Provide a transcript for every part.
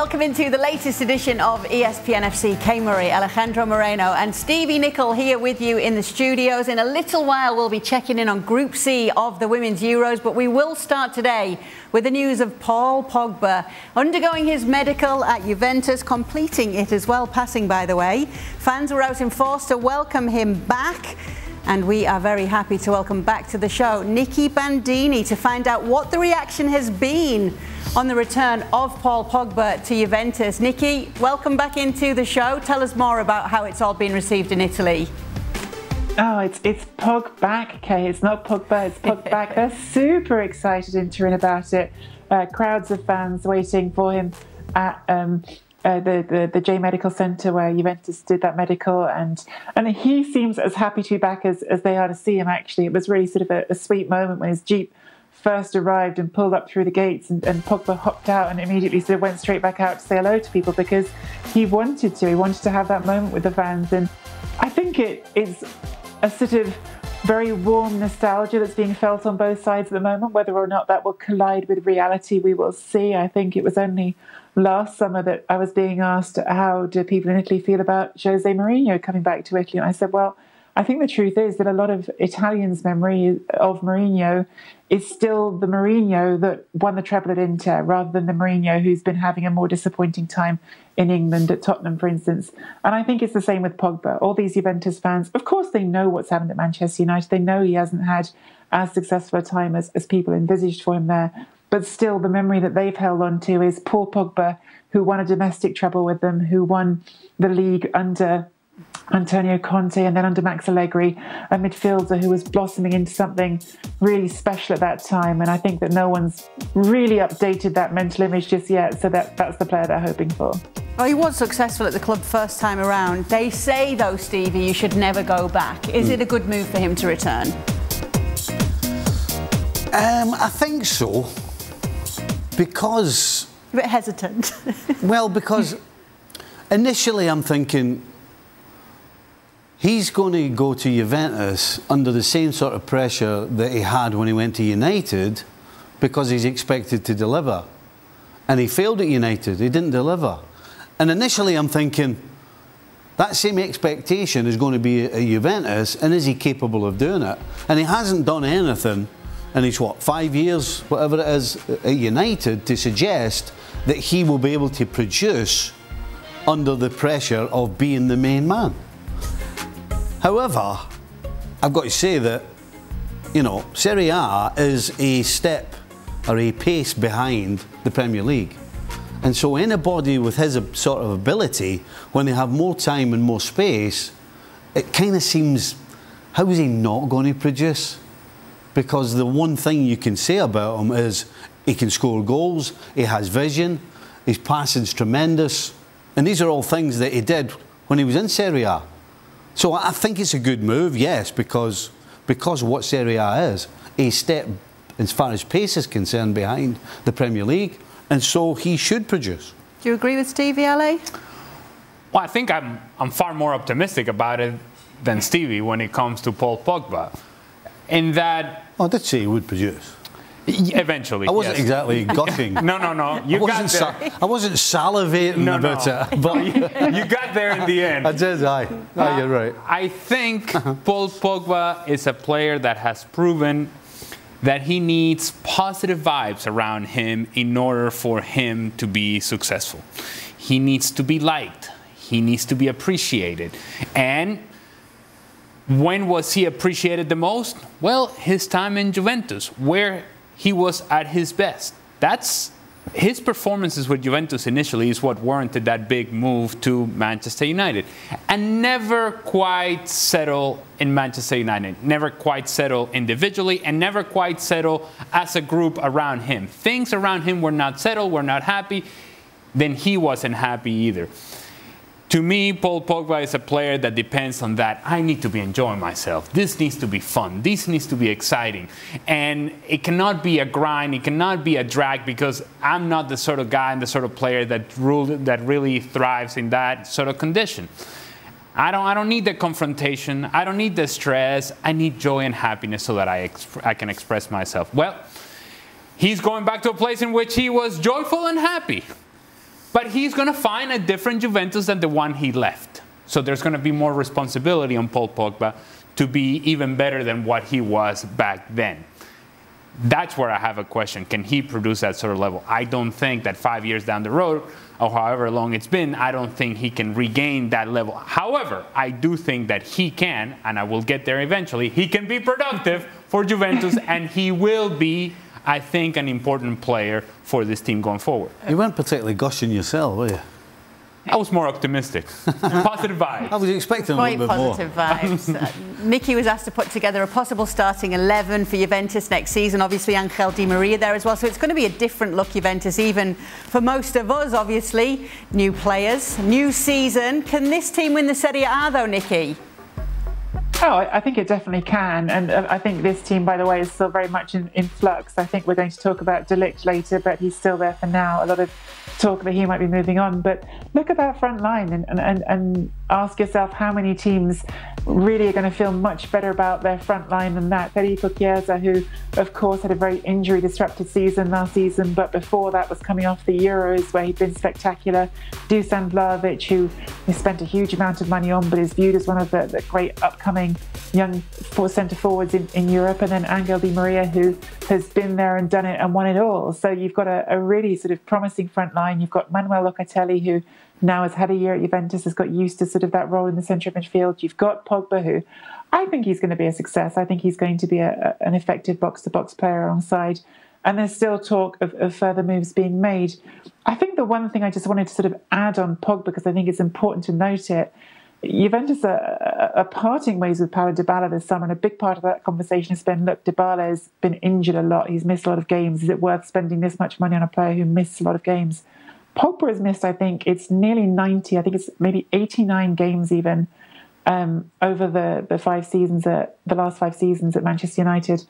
welcome into the latest edition of ESPN FC. Kay Murray, Alejandro Moreno and Stevie Nicol here with you in the studios. In a little while we'll be checking in on Group C of the Women's Euros, but we will start today with the news of Paul Pogba undergoing his medical at Juventus, completing it as well, passing by the way. Fans were out in force to welcome him back. And we are very happy to welcome back to the show Nicky Bandini to find out what the reaction has been on the return of Paul Pogba to Juventus. Nicky, welcome back into the show. Tell us more about how it's all been received in Italy. Oh, it's Pog back, Kay. It's not Pogba, it's Pog back. They're super excited in Turin about it. Crowds of fans waiting for him at the J Medical Centre where Juventus did that medical, and he seems as happy to be back as they are to see him. Actually, it was really sort of a sweet moment when his Jeep first arrived and pulled up through the gates, and Pogba hopped out and immediately sort of went straight back out to say hello to people because he wanted to have that moment with the fans. And I think it is a sort of very warm nostalgia that's being felt on both sides at the moment. Whether or not that will collide with reality, we will see. I think it was only last summer that I was being asked, how do people in Italy feel about Jose Mourinho coming back to Italy? And I said, well, I think the truth is that a lot of Italians' memory of Mourinho is still the Mourinho that won the treble at Inter, rather than the Mourinho who's been having a more disappointing time in England at Tottenham, for instance. And I think it's the same with Pogba. All these Juventus fans, of course, they know what's happened at Manchester United. They know he hasn't had as successful a time as people envisaged for him there. But still, the memory that they've held on to is Paul Pogba, who won a domestic treble with them, who won the league under Antonio Conte and then under Max Allegri, a midfielder who was blossoming into something really special at that time. And I think that no one's really updated that mental image just yet, so that's the player they're hoping for. Well, he was successful at the club first time around. They say, though, Stevie, you should never go back. Is it a good move for him to return? I think so, because... A bit hesitant. Well, because initially I'm thinking he's going to go to Juventus under the same sort of pressure that he had when he went to United, because he's expected to deliver. And he failed at United, he didn't deliver. And initially I'm thinking, that same expectation is going to be at Juventus, and is he capable of doing it? And he hasn't done anything in his, 5 years, whatever it is, at United, to suggest that he will be able to produce under the pressure of being the main man. However, I've got to say that, you know, Serie A is a step or a pace behind the Premier League. And so anybody with his sort of ability, when they have more time and more space, it kind of seems, how is he not going to produce? Because the one thing you can say about him is he can score goals, he has vision, his passing's tremendous. And these are all things that he did when he was in Serie A. So I think it's a good move, yes, because of what Serie A is. A step, as far as pace is concerned, behind the Premier League. And so he should produce. Do you agree with Stevie, LA? Well, I think I'm far more optimistic about it than Stevie when it comes to Paul Pogba. In that... I did say he would produce. Eventually, I wasn't yes. exactly gushing. No. You got there. I wasn't salivating about it. But you got there in the end. I did, aye. Aye, you're right. I think Paul Pogba is a player that has proven that he needs positive vibes around him in order for him to be successful. He needs to be liked. He needs to be appreciated. And when was he appreciated the most? Well, his time in Juventus, where he was at his best. That's his performances with Juventus initially is what warranted that big move to Manchester United. And never quite settle in Manchester United. Never quite settle individually, and never quite settle as a group around him. Things around him were not settled, were not happy. Then he wasn't happy either. To me, Paul Pogba is a player that depends on that. I need to be enjoying myself. This needs to be fun. This needs to be exciting. And it cannot be a grind. It cannot be a drag, because I'm not the sort of guy and the sort of player that really thrives in that sort of condition. I don't need the confrontation. I don't need the stress. I need joy and happiness so that I can express myself. Well, he's going back to a place in which he was joyful and happy. But he's going to find a different Juventus than the one he left. So there's going to be more responsibility on Paul Pogba to be even better than what he was back then. That's where I have a question. Can he produce that sort of level? I don't think that 5 years down the road, or however long it's been, I don't think he can regain that level. However, I do think that he can, and I will get there eventually, he can be productive for Juventus, and he will be, I think, an important player for this team going forward. You weren't particularly gushing yourself, were you? I was more optimistic. Positive vibes. I was expecting a Quite little bit more. positive vibes. Nicky was asked to put together a possible starting 11 for Juventus next season. Obviously, Angel Di Maria there as well. So it's going to be a different look Juventus, even for most of us, obviously. New players, new season. Can this team win the Serie A, though, Nicky? Oh, I think it definitely can. And I think this team, by the way, is still very much in flux. I think we're going to talk about De Ligt later, but he's still there for now. A lot of talk that he might be moving on. But look at that front line and ask yourself how many teams really are going to feel much better about their front line than that. Federico Chiesa, who, of course, had a very injury-disrupted season last season, but before that was coming off the Euros where he'd been spectacular. Dusan Vlahovic, who he spent a huge amount of money on, but is viewed as one of the great upcoming young centre-forwards in Europe. And then Angel Di Maria, who has been there and done it and won it all. So you've got a really sort of promising front line. You've got Manuel Locatelli, who now has had a year at Juventus, has got used to sort of that role in the centre of midfield. You've got Pogba, who I think he's going to be a success. I think he's going to be an effective box-to-box player alongside. And there's still talk of further moves being made. I think the one thing I just wanted to sort of add on Pogba, because I think it's important to note it, Juventus are parting ways with Paulo Dybala this summer, and a big part of that conversation has been, look, Dybala has been injured a lot. He's missed a lot of games. Is it worth spending this much money on a player who missed a lot of games? Pogba has missed, I think, it's nearly 90. I think it's maybe 89 games even over the 5 seasons, the last 5 seasons at Manchester United.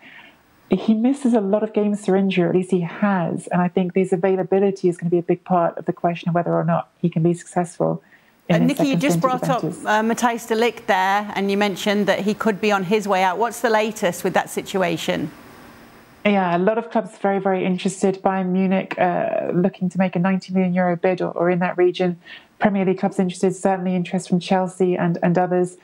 He misses a lot of games through injury, or at least he has. And I think his availability is going to be a big part of the question of whether or not he can be successful. Nicky, you just brought up Matthijs de Ligt there, and you mentioned that he could be on his way out. What's the latest with that situation? Yeah, a lot of clubs very, very interested. Bayern Munich looking to make a €90 million bid or in that region. Premier League clubs interested, certainly interest from Chelsea and others.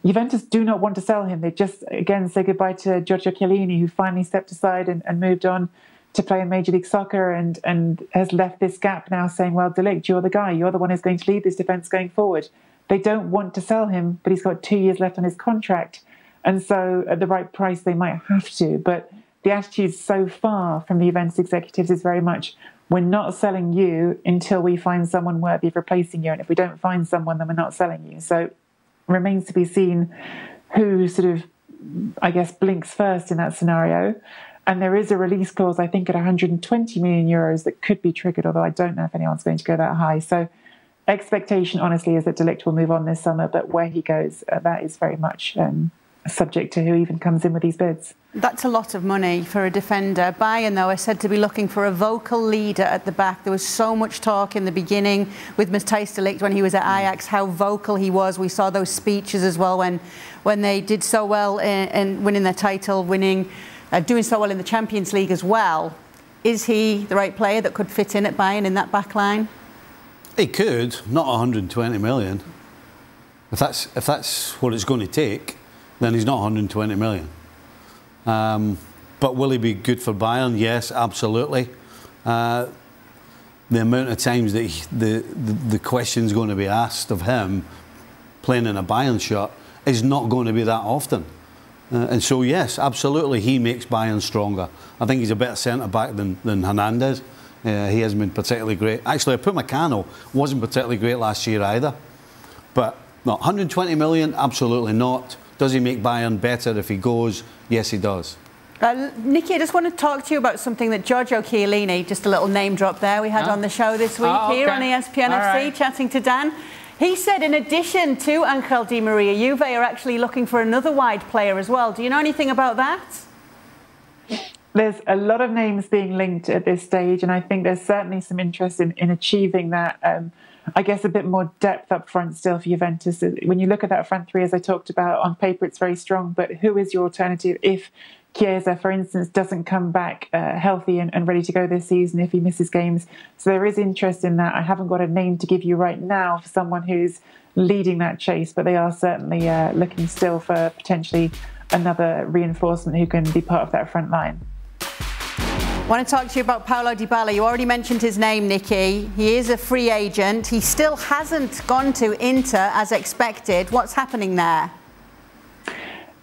Juventus do not want to sell him. They just, again, say goodbye to Giorgio Chiellini, who finally stepped aside and moved on to play in Major League Soccer and has left this gap now saying, well, De Ligt, you're the guy. You're the one who's going to lead this defence going forward. They don't want to sell him, but he's got 2 years left on his contract. And so at the right price, they might have to. But the attitude so far from the Juventus executives is very much, we're not selling you until we find someone worthy of replacing you. And if we don't find someone, then we're not selling you. So it remains to be seen who sort of, I guess, blinks first in that scenario. And there is a release clause, I think, at €120 million that could be triggered, although I don't know if anyone's going to go that high. So expectation, honestly, is that De Ligt will move on this summer, but where he goes, that is very much subject to who even comes in with these bids. That's a lot of money for a defender. Bayern, though, are said to be looking for a vocal leader at the back. There was so much talk in the beginning with Matthijs de Ligt when he was at Ajax, how vocal he was. We saw those speeches as well when they did so well in winning their title, doing so well in the Champions League as well. Is he the right player that could fit in at Bayern in that back line? He could, not 120 million. If that's what it's going to take, then he's not 120 million. But will he be good for Bayern? Yes, absolutely. The amount of times that the question's going to be asked of him playing in a Bayern shirt is not going to be that often. And so, yes, absolutely, he makes Bayern stronger. I think he's a better centre-back than Hernandez. He hasn't been particularly great. Actually, Upamecano wasn't particularly great last year either. But no, 120 million, absolutely not. Does he make Bayern better if he goes? Yes, he does. Nicky, I just want to talk to you about something that Giorgio Chiellini, just a little name drop there, we had on the show this week here on ESPN FC, chatting to Dan. He said in addition to Angel Di Maria, Juve are actually looking for another wide player as well. Do you know anything about that? There's a lot of names being linked at this stage, and I think there's certainly some interest in achieving that. I guess a bit more depth up front still for Juventus. When you look at that front three, as I talked about, on paper it's very strong, but who is your alternative if Chiesa, for instance, doesn't come back healthy and ready to go this season if he misses games. So there is interest in that. I haven't got a name to give you right now for someone who's leading that chase, but they are certainly looking still for potentially another reinforcement who can be part of that front line. I want to talk to you about Paulo Dybala. You already mentioned his name, Nikki. He is a free agent. He still hasn't gone to Inter as expected. What's happening there?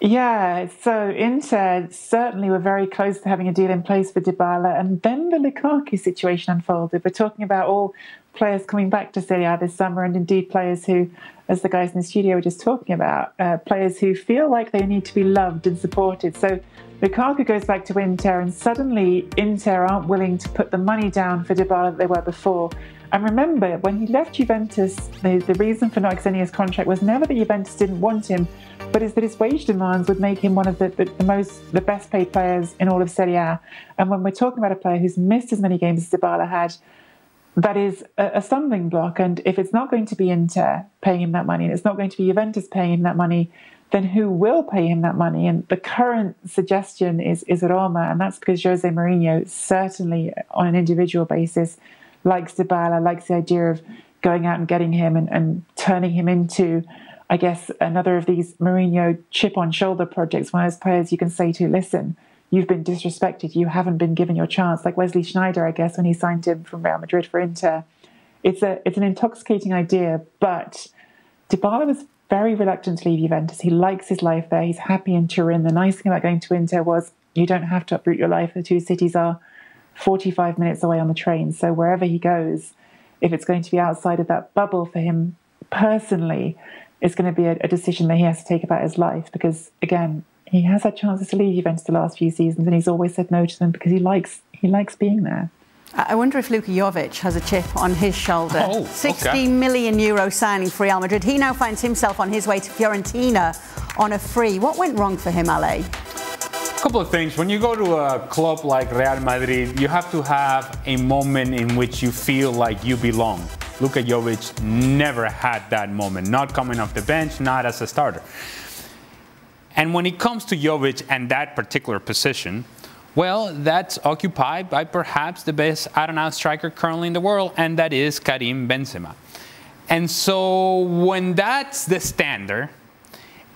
Yeah, so Inter certainly were very close to having a deal in place for Dybala, and then the Lukaku situation unfolded. We're talking about all players coming back to Serie A this summer, and indeed players who, as the guys in the studio were just talking about, players who feel like they need to be loved and supported. So Lukaku goes back to Inter, and suddenly Inter aren't willing to put the money down for Dybala that they were before. And remember, when he left Juventus, the reason for not extending his contract was never that Juventus didn't want him, but is that his wage demands would make him one of the best paid players in all of Serie A. And when we're talking about a player who's missed as many games as Dybala had, that is a stumbling block. And if it's not going to be Inter paying him that money, and it's not going to be Juventus paying him that money, then who will pay him that money? And the current suggestion is Roma, and that's because Jose Mourinho, certainly on an individual basis, likes Dybala, likes the idea of going out and getting him and turning him into, I guess, another of these Mourinho chip-on-shoulder projects, one of those players you can say to, listen, you've been disrespected, you haven't been given your chance, like Wesley Sneijder, I guess, when he signed him from Real Madrid for Inter. It's an intoxicating idea, but Dybala was very reluctant to leave Juventus. He likes his life there. He's happy in Turin. The nice thing about going to Inter was you don't have to uproot your life. The two cities are 45 minutes away on the train. So wherever he goes, if it's going to be outside of that bubble for him personally, it's going to be a decision that he has to take about his life. Because, again, he has had chances to leave Juventus the last few seasons, and he's always said no to them because he likes being there. I wonder if Luka Jovic has a chip on his shoulder. Oh, okay. 60 million euro signing for Real Madrid. He now finds himself on his way to Fiorentina on a free. What went wrong for him, Ale? A couple of things. When you go to a club like Real Madrid, you have to have a moment in which you feel like you belong. Luka Jovic never had that moment, not coming off the bench, not as a starter. And when it comes to Jovic and that particular position, well, that's occupied by perhaps the best out-and-out striker currently in the world, and that is Karim Benzema. And so when that's the standard,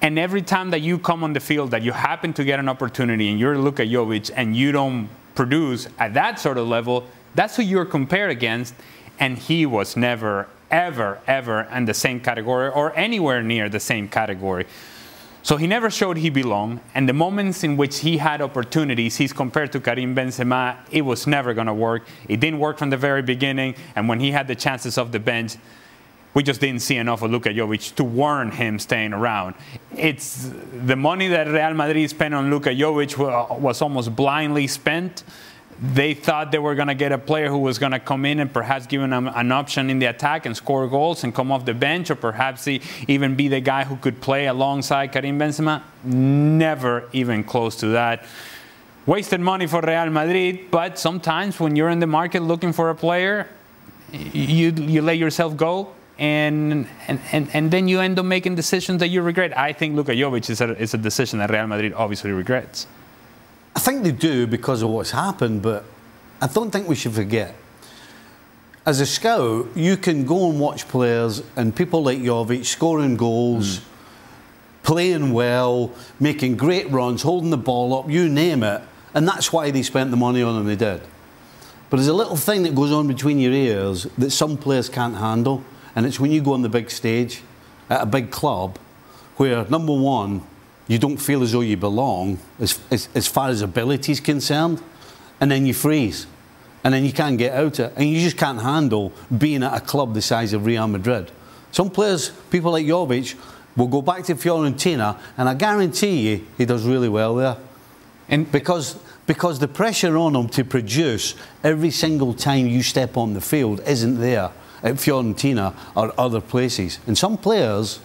and every time that you come on the field that you happen to get an opportunity and you're Luka Jovic and you don't produce at that sort of level, that's who you're compared against, and he was never, ever, ever in the same category or anywhere near the same category. So he never showed he belonged, and the moments in which he had opportunities, he's compared to Karim Benzema, it was never going to work. It didn't work from the very beginning, and when he had the chances off the bench, we just didn't see enough of Luka Jovic to warrant him staying around. It's the money that Real Madrid spent on Luka Jovic was almost blindly spent. They thought they were going to get a player who was going to come in and perhaps give them an option in the attack and score goals and come off the bench, or perhaps even be the guy who could play alongside Karim Benzema. Never even close to that. Wasted money for Real Madrid, but sometimes when you're in the market looking for a player, you let yourself go, and then you end up making decisions that you regret. I think Luka Jovic is a decision that Real Madrid obviously regrets. I think they do because of what's happened, but I don't think we should forget. As a scout, you can go and watch players and people like Jovic scoring goals, playing well, making great runs, holding the ball up, you name it, and that's why they spent the money on him they did. But there's a little thing that goes on between your ears that some players can't handle, and it's when you go on the big stage at a big club where, number one, you don't feel as though you belong as far as ability is concerned, and then you freeze, and then you can't get out of it, and you just can't handle being at a club the size of Real Madrid. Some players, people like Jovic, will go back to Fiorentina, and I guarantee you he does really well there. And because the pressure on him to produce every single time you step on the field isn't there at Fiorentina or other places. And some players,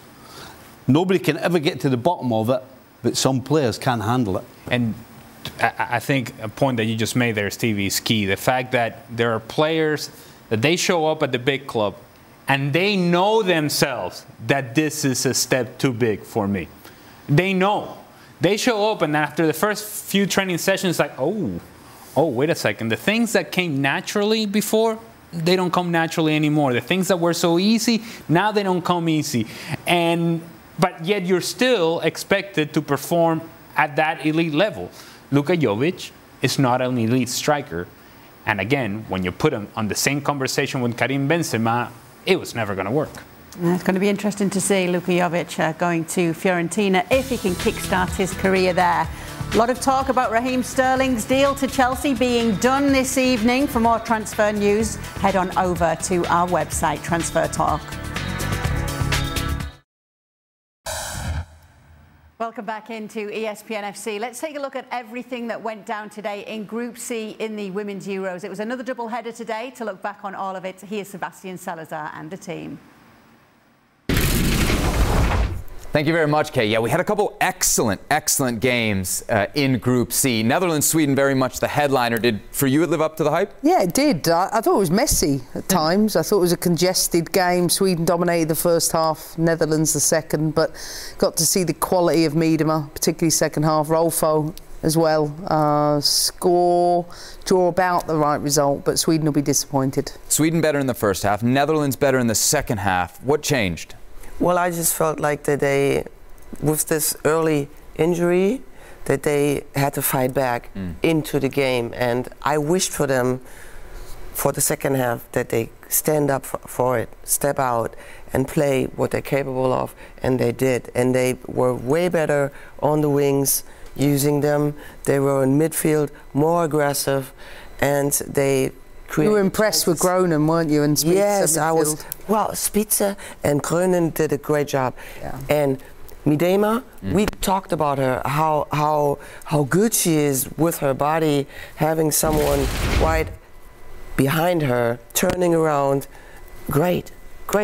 nobody can ever get to the bottom of it, but some players can't handle it. And I think a point that you just made there, Stevie, is key. The fact that there are players that they show up at the big club and they know themselves that this is a step too big for me. They know. They show up, and after the first few training sessions, like, oh, wait a second. The things that came naturally before, they don't come naturally anymore. The things that were so easy, now they don't come easy. But yet you're still expected to perform at that elite level. Luka Jovic is not an elite striker. And again, when you put him on the same conversation with Karim Benzema, it was never going to work. It's going to be interesting to see Luka Jovic going to Fiorentina if he can kickstart his career there. A lot of talk about Raheem Sterling's deal to Chelsea being done this evening. For more transfer news, head on over to our website, Transfer Talk. Welcome back into ESPN FC. Let's take a look at everything that went down today in Group C in the Women's Euros. It was another double-header today. To look back on all of it, here's Sebastian Salazar and the team. Thank you very much, Kay. Yeah, we had a couple excellent games in Group C. Netherlands, Sweden, very much the headliner. Did, for you, it live up to the hype? Yeah, it did. I thought it was messy at times. I thought it was a congested game. Sweden dominated the first half, Netherlands the second, but got to see the quality of Miedema, particularly second half. Rolfo as well. Draw about the right result, but Sweden will be disappointed. Sweden better in the first half, Netherlands better in the second half. What changed? Well, I just felt like that they, with this early injury, that they had to fight back into the game. And I wished for them, for the second half, that they stand up for it, step out and play what they're capable of. And they did. And they were way better on the wings, using them. They were in midfield, more aggressive, and they... You were impressed with Groningen, weren't you? And Spitzer, yes, midfield. I was. Well, Spitzer and Groningen did a great job. Yeah. And Miedema, we talked about her, how good she is with her body, having someone right behind her, turning around. Great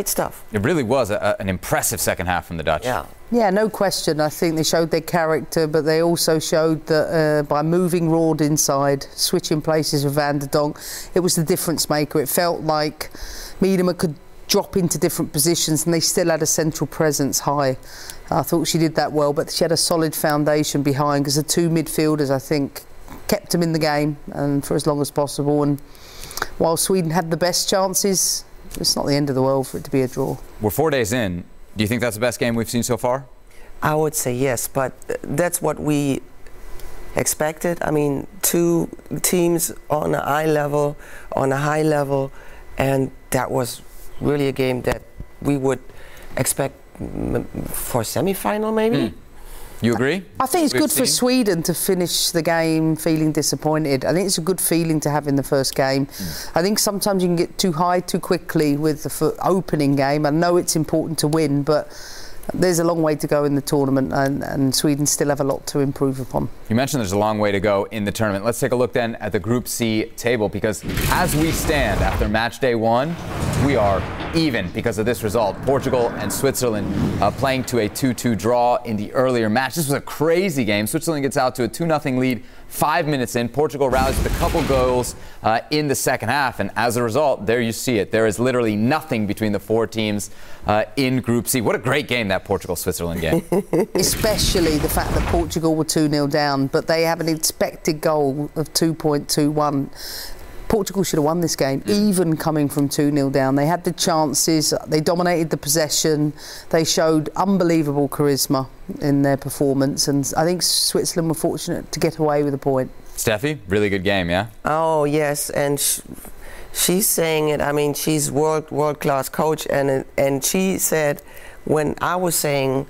stuff. It really was an impressive second half from the Dutch. Yeah, no question. I think they showed their character, but they also showed that by moving Roord inside, switching places with Van der Donk, it was the difference maker. It felt like Miedema could drop into different positions and they still had a central presence high. I thought she did that well, but she had a solid foundation behind because the two midfielders, I think, kept them in the game and for as long as possible. And while Sweden had the best chances, it's not the end of the world for it to be a draw. We're 4 days in. Do you think that's the best game we've seen so far? I would say yes, but that's what we expected. I mean, two teams on a high level, and that was really a game that we would expect for semi-final, maybe. You agree? I think it's good for Sweden to finish the game feeling disappointed. I think it's a good feeling to have in the first game. I think sometimes you can get too high too quickly with the opening game. I know it's important to win, but there's a long way to go in the tournament, and Sweden still have a lot to improve upon. You mentioned there's a long way to go in the tournament. Let's take a look then at the Group C table, because as we stand after match day 1, we are even because of this result. Portugal and Switzerland playing to a 2-2 draw in the earlier match. This was a crazy game. Switzerland gets out to a 2-0 lead 5 minutes in. Portugal rallies with a couple goals in the second half, and as a result, there you see it. There is literally nothing between the four teams in Group C. What a great game, that Portugal-Switzerland game. Especially the fact that Portugal were 2-0 down, but they have an expected goal of 2.21. Portugal should have won this game, even coming from 2-0 down. They had the chances, they dominated the possession, they showed unbelievable charisma in their performance, and I think Switzerland were fortunate to get away with a point. Steffi, really good game, yeah? Oh, yes, and she's saying it. I mean, she's world-class coach, and she said, when I was saying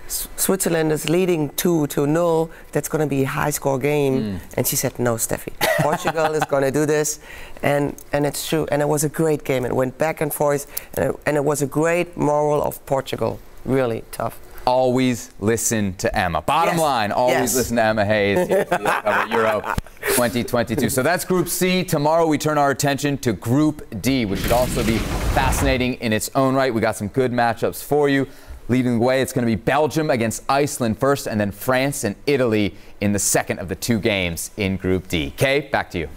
Switzerland is leading 2-0, that's going to be a high-score game. And she said, no, Steffi, Portugal is going to do this. And it's true. And it was a great game. It went back and forth. And it was a great moral of Portugal. Really tough. Always listen to Emma. Bottom line, always listen to Emma Hayes. Euro 2022. So that's Group C. Tomorrow we turn our attention to Group D, which should also be fascinating in its own right. We got some good matchups for you. Leading the way, it's going to be Belgium against Iceland first, and then France and Italy in the second of the two games in Group D. Kay, back to you.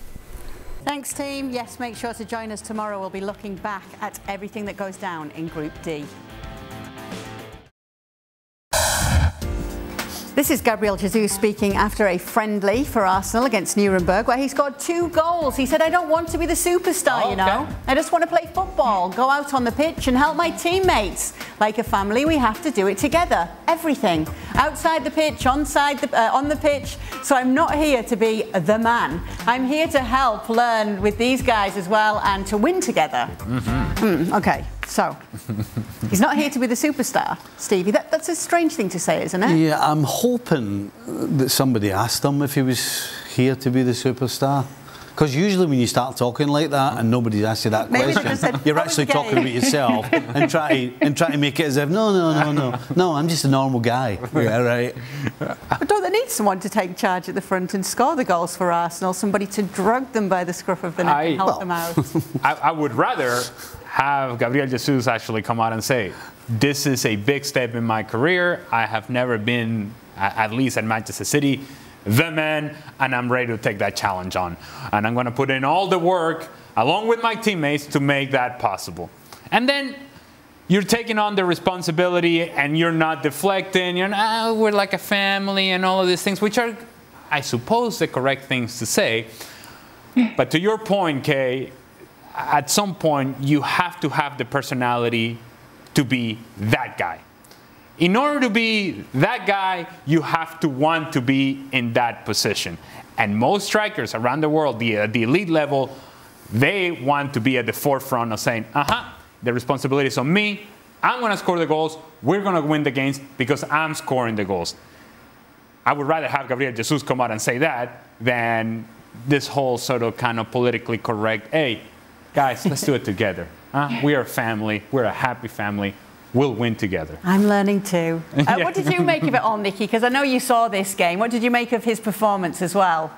Thanks, team. Yes, make sure to join us tomorrow. We'll be looking back at everything that goes down in Group D. This is Gabriel Jesus speaking after a friendly for Arsenal against Nuremberg, where he scored 2 goals. He said, I don't want to be the superstar, you know. I just want to play football, go out on the pitch and help my teammates. Like a family, we have to do it together. Everything. Outside the pitch, on the pitch. So I'm not here to be the man. I'm here to help learn with these guys as well and to win together. Okay, so he's not here to be the superstar, Stevie. That's a strange thing to say, isn't it? Yeah, I'm hoping that somebody asked him if he was here to be the superstar. Because usually when you start talking like that and nobody's asked you that question, you're actually talking about yourself and try to make it as if, no, I'm just a normal guy. Yeah, right. But don't they need someone to take charge at the front and score the goals for Arsenal? Somebody to drag them by the scruff of the neck and help them out? I would rather have Gabriel Jesus actually come out and say, this is a big step in my career. I have never been, at least at Manchester City, the man, and I'm ready to take that challenge on. And I'm going to put in all the work, along with my teammates, to make that possible. And then you're taking on the responsibility and you're not deflecting. You're not, we're like a family and all of these things, which are, I suppose, the correct things to say. But to your point, Kay, at some point, you have to have the personality to be that guy. In order to be that guy, you have to want to be in that position. And most strikers around the world, the elite level, they want to be at the forefront of saying, the responsibility is on me. I'm going to score the goals. We're going to win the games because I'm scoring the goals. I would rather have Gabriel Jesus come out and say that than this whole sort of kind of politically correct, hey, guys, let's do it together. We are a family. We're a happy family. We'll win together. I'm learning too. What did you make of it all, Nikki? Because I know you saw this game. What did you make of his performance as well?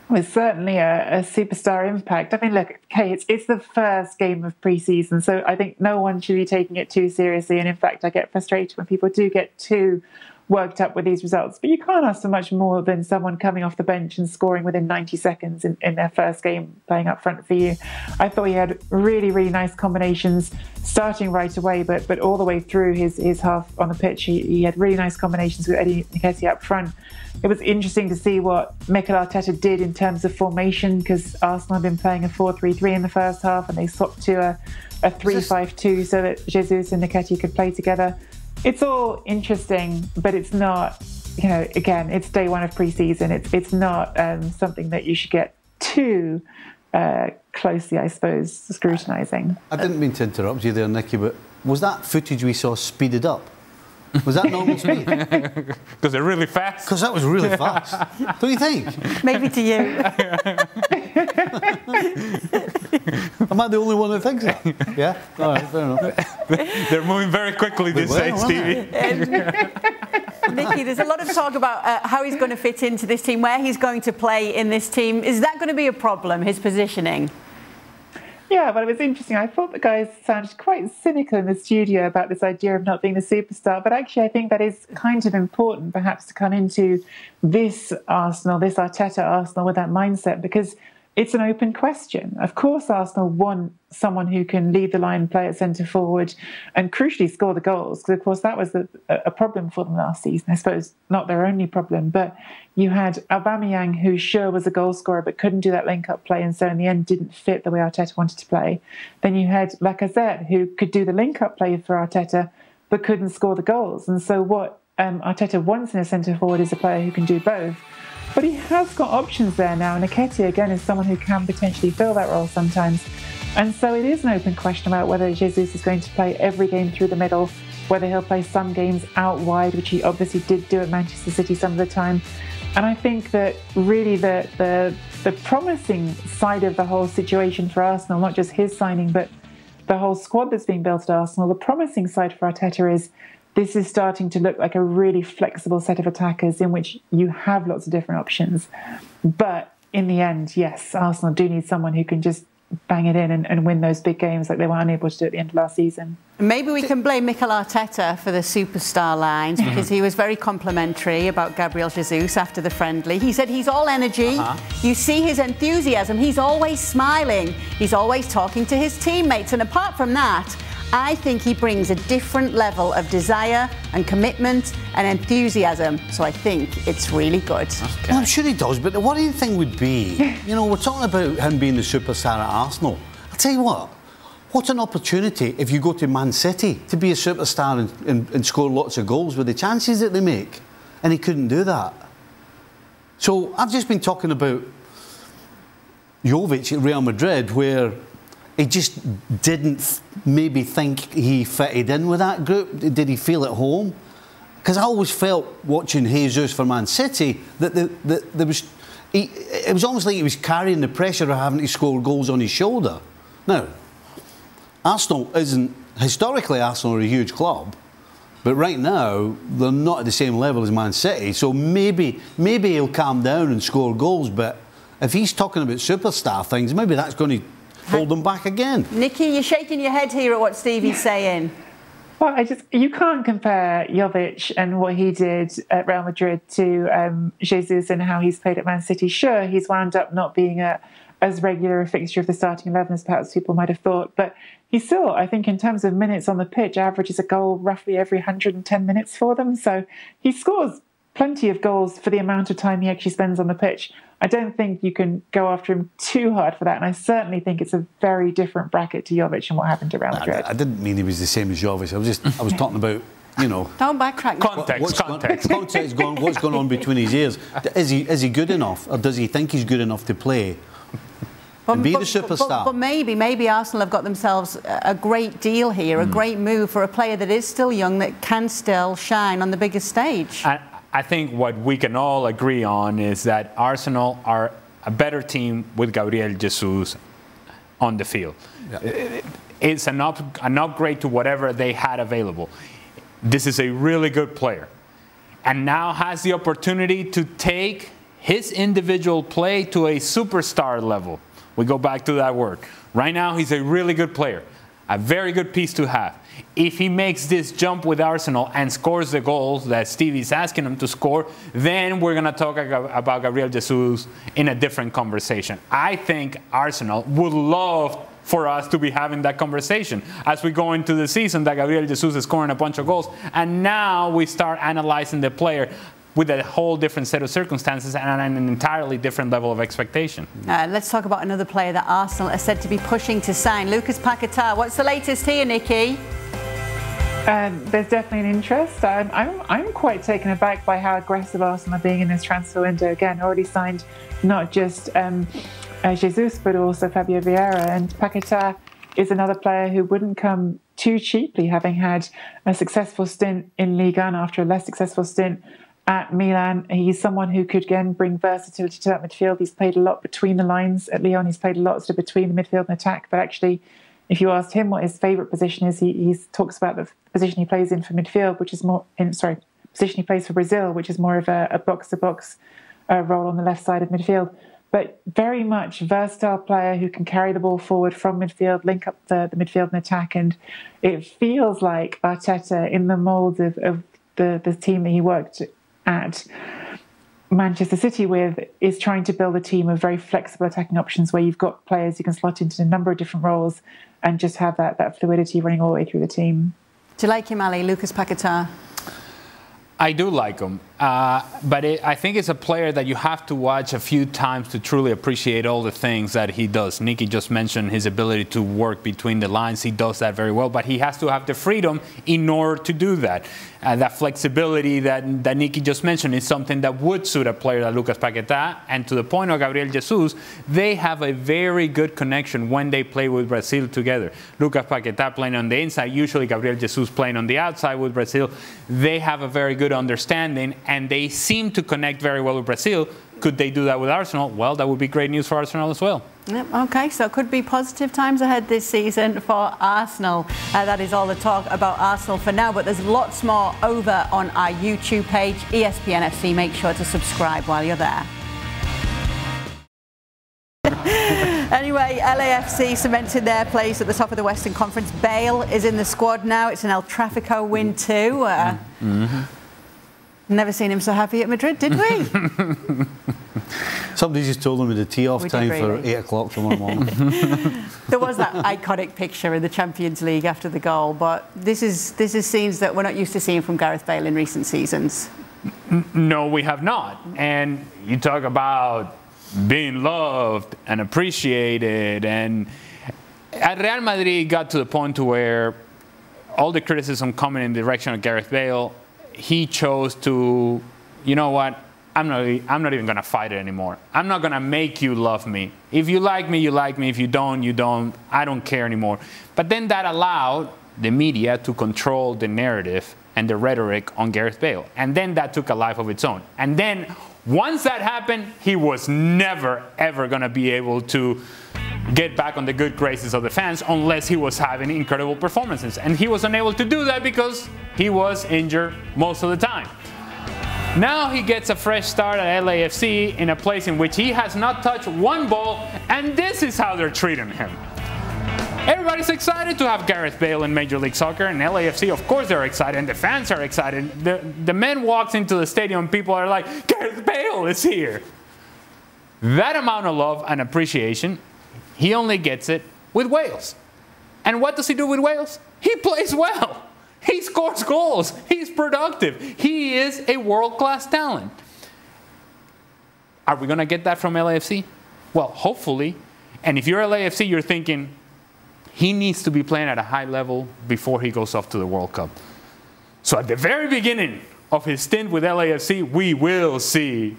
Well, it's certainly a superstar impact. I mean, look, Kay, it's the first game of pre-season, so I think no one should be taking it too seriously. And in fact, I get frustrated when people do get too worked up with these results. But you can't ask for much more than someone coming off the bench and scoring within 90 seconds in their first game playing up front for you. I thought he had really, really nice combinations starting right away, but all the way through his half on the pitch, he had really nice combinations with Eddie Nketiah up front. It was interesting to see what Mikel Arteta did in terms of formation, because Arsenal had been playing a 4-3-3 in the first half and they swapped to a 3-5-2 so that Jesus and Nketiah could play together. It's all interesting, but it's not, again, it's day one of pre-season. It's not something that you should get too closely, I suppose, scrutinising. I didn't mean to interrupt you there, Nikki, but was that footage we saw speeded up? Was that normal speed? Because they're really fast. Because that was really fast. What do you think? Maybe to you. Am I the only one that thinks that? Yeah? All right, fair enough. They're moving very quickly this side, Stevie. Nikki, there's a lot of talk about how he's going to fit into this team, where he's going to play in this team. Is that going to be a problem, his positioning? Yeah, but it was interesting. I thought the guys sounded quite cynical in the studio about this idea of not being the superstar. But actually, I think that is kind of important, perhaps, to come into this Arsenal, this Arteta Arsenal, with that mindset, because it's an open question. Of course, Arsenal want someone who can lead the line, play at centre forward, and crucially score the goals. Because, of course, that was a problem for them last season. I suppose not their only problem, but you had Aubameyang, who sure was a goal scorer, but couldn't do that link-up play, and so in the end didn't fit the way Arteta wanted to play. Then you had Lacazette, who could do the link-up play for Arteta, but couldn't score the goals. And so what Arteta wants in a centre forward is a player who can do both. But he has got options there now, and Nketiah, again, is someone who can potentially fill that role sometimes. And so it is an open question about whether Jesus is going to play every game through the middle, whether he'll play some games out wide, which he obviously did do at Manchester City some of the time. And I think that really the promising side of the whole situation for Arsenal, not just his signing, but the whole squad that's being built at Arsenal, the promising side for Arteta is this is starting to look like a really flexible set of attackers in which you have lots of different options. But in the end, yes, Arsenal do need someone who can just bang it in and win those big games like they were unable to do at the end of last season. Maybe we can blame Mikel Arteta for the superstar lines, because he was very complimentary about Gabriel Jesus after the friendly. He said he's all energy. You see his enthusiasm. He's always smiling. He's always talking to his teammates. And apart from that, I think he brings a different level of desire and commitment and enthusiasm. So I think it's really good. Well, I'm sure he does, but the worrying thing would be, you know, we're talking about him being the superstar at Arsenal. I'll tell you what an opportunity if you go to Man City to be a superstar and score lots of goals with the chances that they make. And he couldn't do that. So I've just been talking about Jovic at Real Madrid, where he just didn't maybe think he fitted in with that group. Did he feel at home? Because I always felt watching Jesus for Man City that there was, it was almost like he was carrying the pressure of having to score goals on his shoulder. Now, Arsenal isn't, historically Arsenal are a huge club, but right now they're not at the same level as Man City, so maybe he'll calm down and score goals, but if he's talking about superstar things, maybe that's going to hold them back again. Nikki, you're shaking your head here at what Stevie's saying. Well, you can't compare Jovic and what he did at Real Madrid to Jesus and how he's played at Man City. Sure, he's wound up not being as regular a fixture of the starting 11 as perhaps people might have thought, but he still, I think, in terms of minutes on the pitch, averages a goal roughly every 110 minutes for them. So he scores plenty of goals for the amount of time he actually spends on the pitch. I don't think you can go after him too hard for that, and I certainly think it's a very different bracket to Jovic and what happened to Real Madrid. I didn't mean he was the same as Jovic. I was talking about, you know, don't backtrack. Context what's going on between his ears. Is he good enough, or does he think he's good enough to play and be the superstar? But maybe Arsenal have got themselves a great deal here, a great move for a player that is still young, that can still shine on the biggest stage. I think what we can all agree on is that Arsenal are a better team with Gabriel Jesus on the field. Yeah. It's an upgrade to whatever they had available. This is a really good player, and now has the opportunity to take his individual play to a superstar level. We go back to that word. Right now, he's a really good player, a very good piece to have. If he makes this jump with Arsenal and scores the goals that Stevie's asking him to score, then we're going to talk about Gabriel Jesus in a different conversation. I think Arsenal would love for us to be having that conversation as we go into the season, that Gabriel Jesus is scoring a bunch of goals, and now we start analyzing the player with a whole different set of circumstances and an entirely different level of expectation. Let's talk about another player that Arsenal are said to be pushing to sign, Lucas Paquetá. What's the latest here, Nikki? There's definitely an interest. I'm quite taken aback by how aggressive Arsenal are being in this transfer window. Again, already signed not just Jesus, but also Fabio Vieira. And Paquetá is another player who wouldn't come too cheaply, having had a successful stint in Ligue 1 after a less successful stint at Milan. He's someone who could, again, bring versatility to that midfield. He's played a lot between the lines at Lyon. He's played a lot sort of between the midfield and attack, but actually, if you asked him what his favourite position is, he talks about the position he plays in for midfield, which is more position he plays for Brazil, which is more of a box-to-box role on the left side of midfield. But very much versatile player who can carry the ball forward from midfield, link up the midfield and attack. And it feels like Arteta, in the mould of the team that he worked at Manchester City with, is trying to build a team of very flexible attacking options where you've got players you can slot into a number of different roles and just have that fluidity running all the way through the team. Do you like him, Ali, Lucas Paquetá? I do like him, but I think it's a player that you have to watch a few times to truly appreciate all the things that he does. Nikki just mentioned his ability to work between the lines. He does that very well, but he has to have the freedom in order to do that. That flexibility that Nikki just mentioned is something that would suit a player like Lucas Paquetá. And to the point of Gabriel Jesus, they have a very good connection when they play with Brazil together. Lucas Paquetá playing on the inside, usually Gabriel Jesus playing on the outside with Brazil. They have a very good understanding, and they seem to connect very well with Brazil. Could they do that with Arsenal? Well, that would be great news for Arsenal as well. Yep, OK, so it could be positive times ahead this season for Arsenal. That is all the talk about Arsenal for now, but there's lots more over on our YouTube page, ESPN FC. Make sure to subscribe while you're there. Anyway, LAFC cemented their place at the top of the Western Conference. Bale is in the squad now. It's an El Trafico win too. Never seen him so happy at Madrid, did we? Somebody just told them the tee-off We did time for really. 8 o'clock tomorrow morning. There was that iconic picture in the Champions League after the goal, but this is scenes that we're not used to seeing from Gareth Bale in recent seasons. No, we have not. And you talk about being loved and appreciated, and at Real Madrid it got to the point to where all the criticism coming in the direction of Gareth Bale, he chose to, you know what, I'm not even going to fight it anymore. I'm not going to make you love me. If you like me, you like me. If you don't, you don't. I don't care anymore. But then that allowed the media to control the narrative and the rhetoric on Gareth Bale. And then that took a life of its own. And then once that happened, he was never, ever going to be able to get back on the good graces of the fans unless he was having incredible performances. And he was unable to do that because he was injured most of the time. Now he gets a fresh start at LAFC in a place in which he has not touched one ball, and this is how they're treating him. Everybody's excited to have Gareth Bale in Major League Soccer, and LAFC, of course, they're excited, and the fans are excited. The man walks into the stadium, people are like, Gareth Bale is here. That amount of love and appreciation, he only gets it with Wales. And what does he do with Wales? He plays well. He scores goals. He's productive. He is a world-class talent. Are we going to get that from LAFC? Well, hopefully. And if you're LAFC, you're thinking, he needs to be playing at a high level before he goes off to the World Cup. So at the very beginning of his stint with LAFC, we will see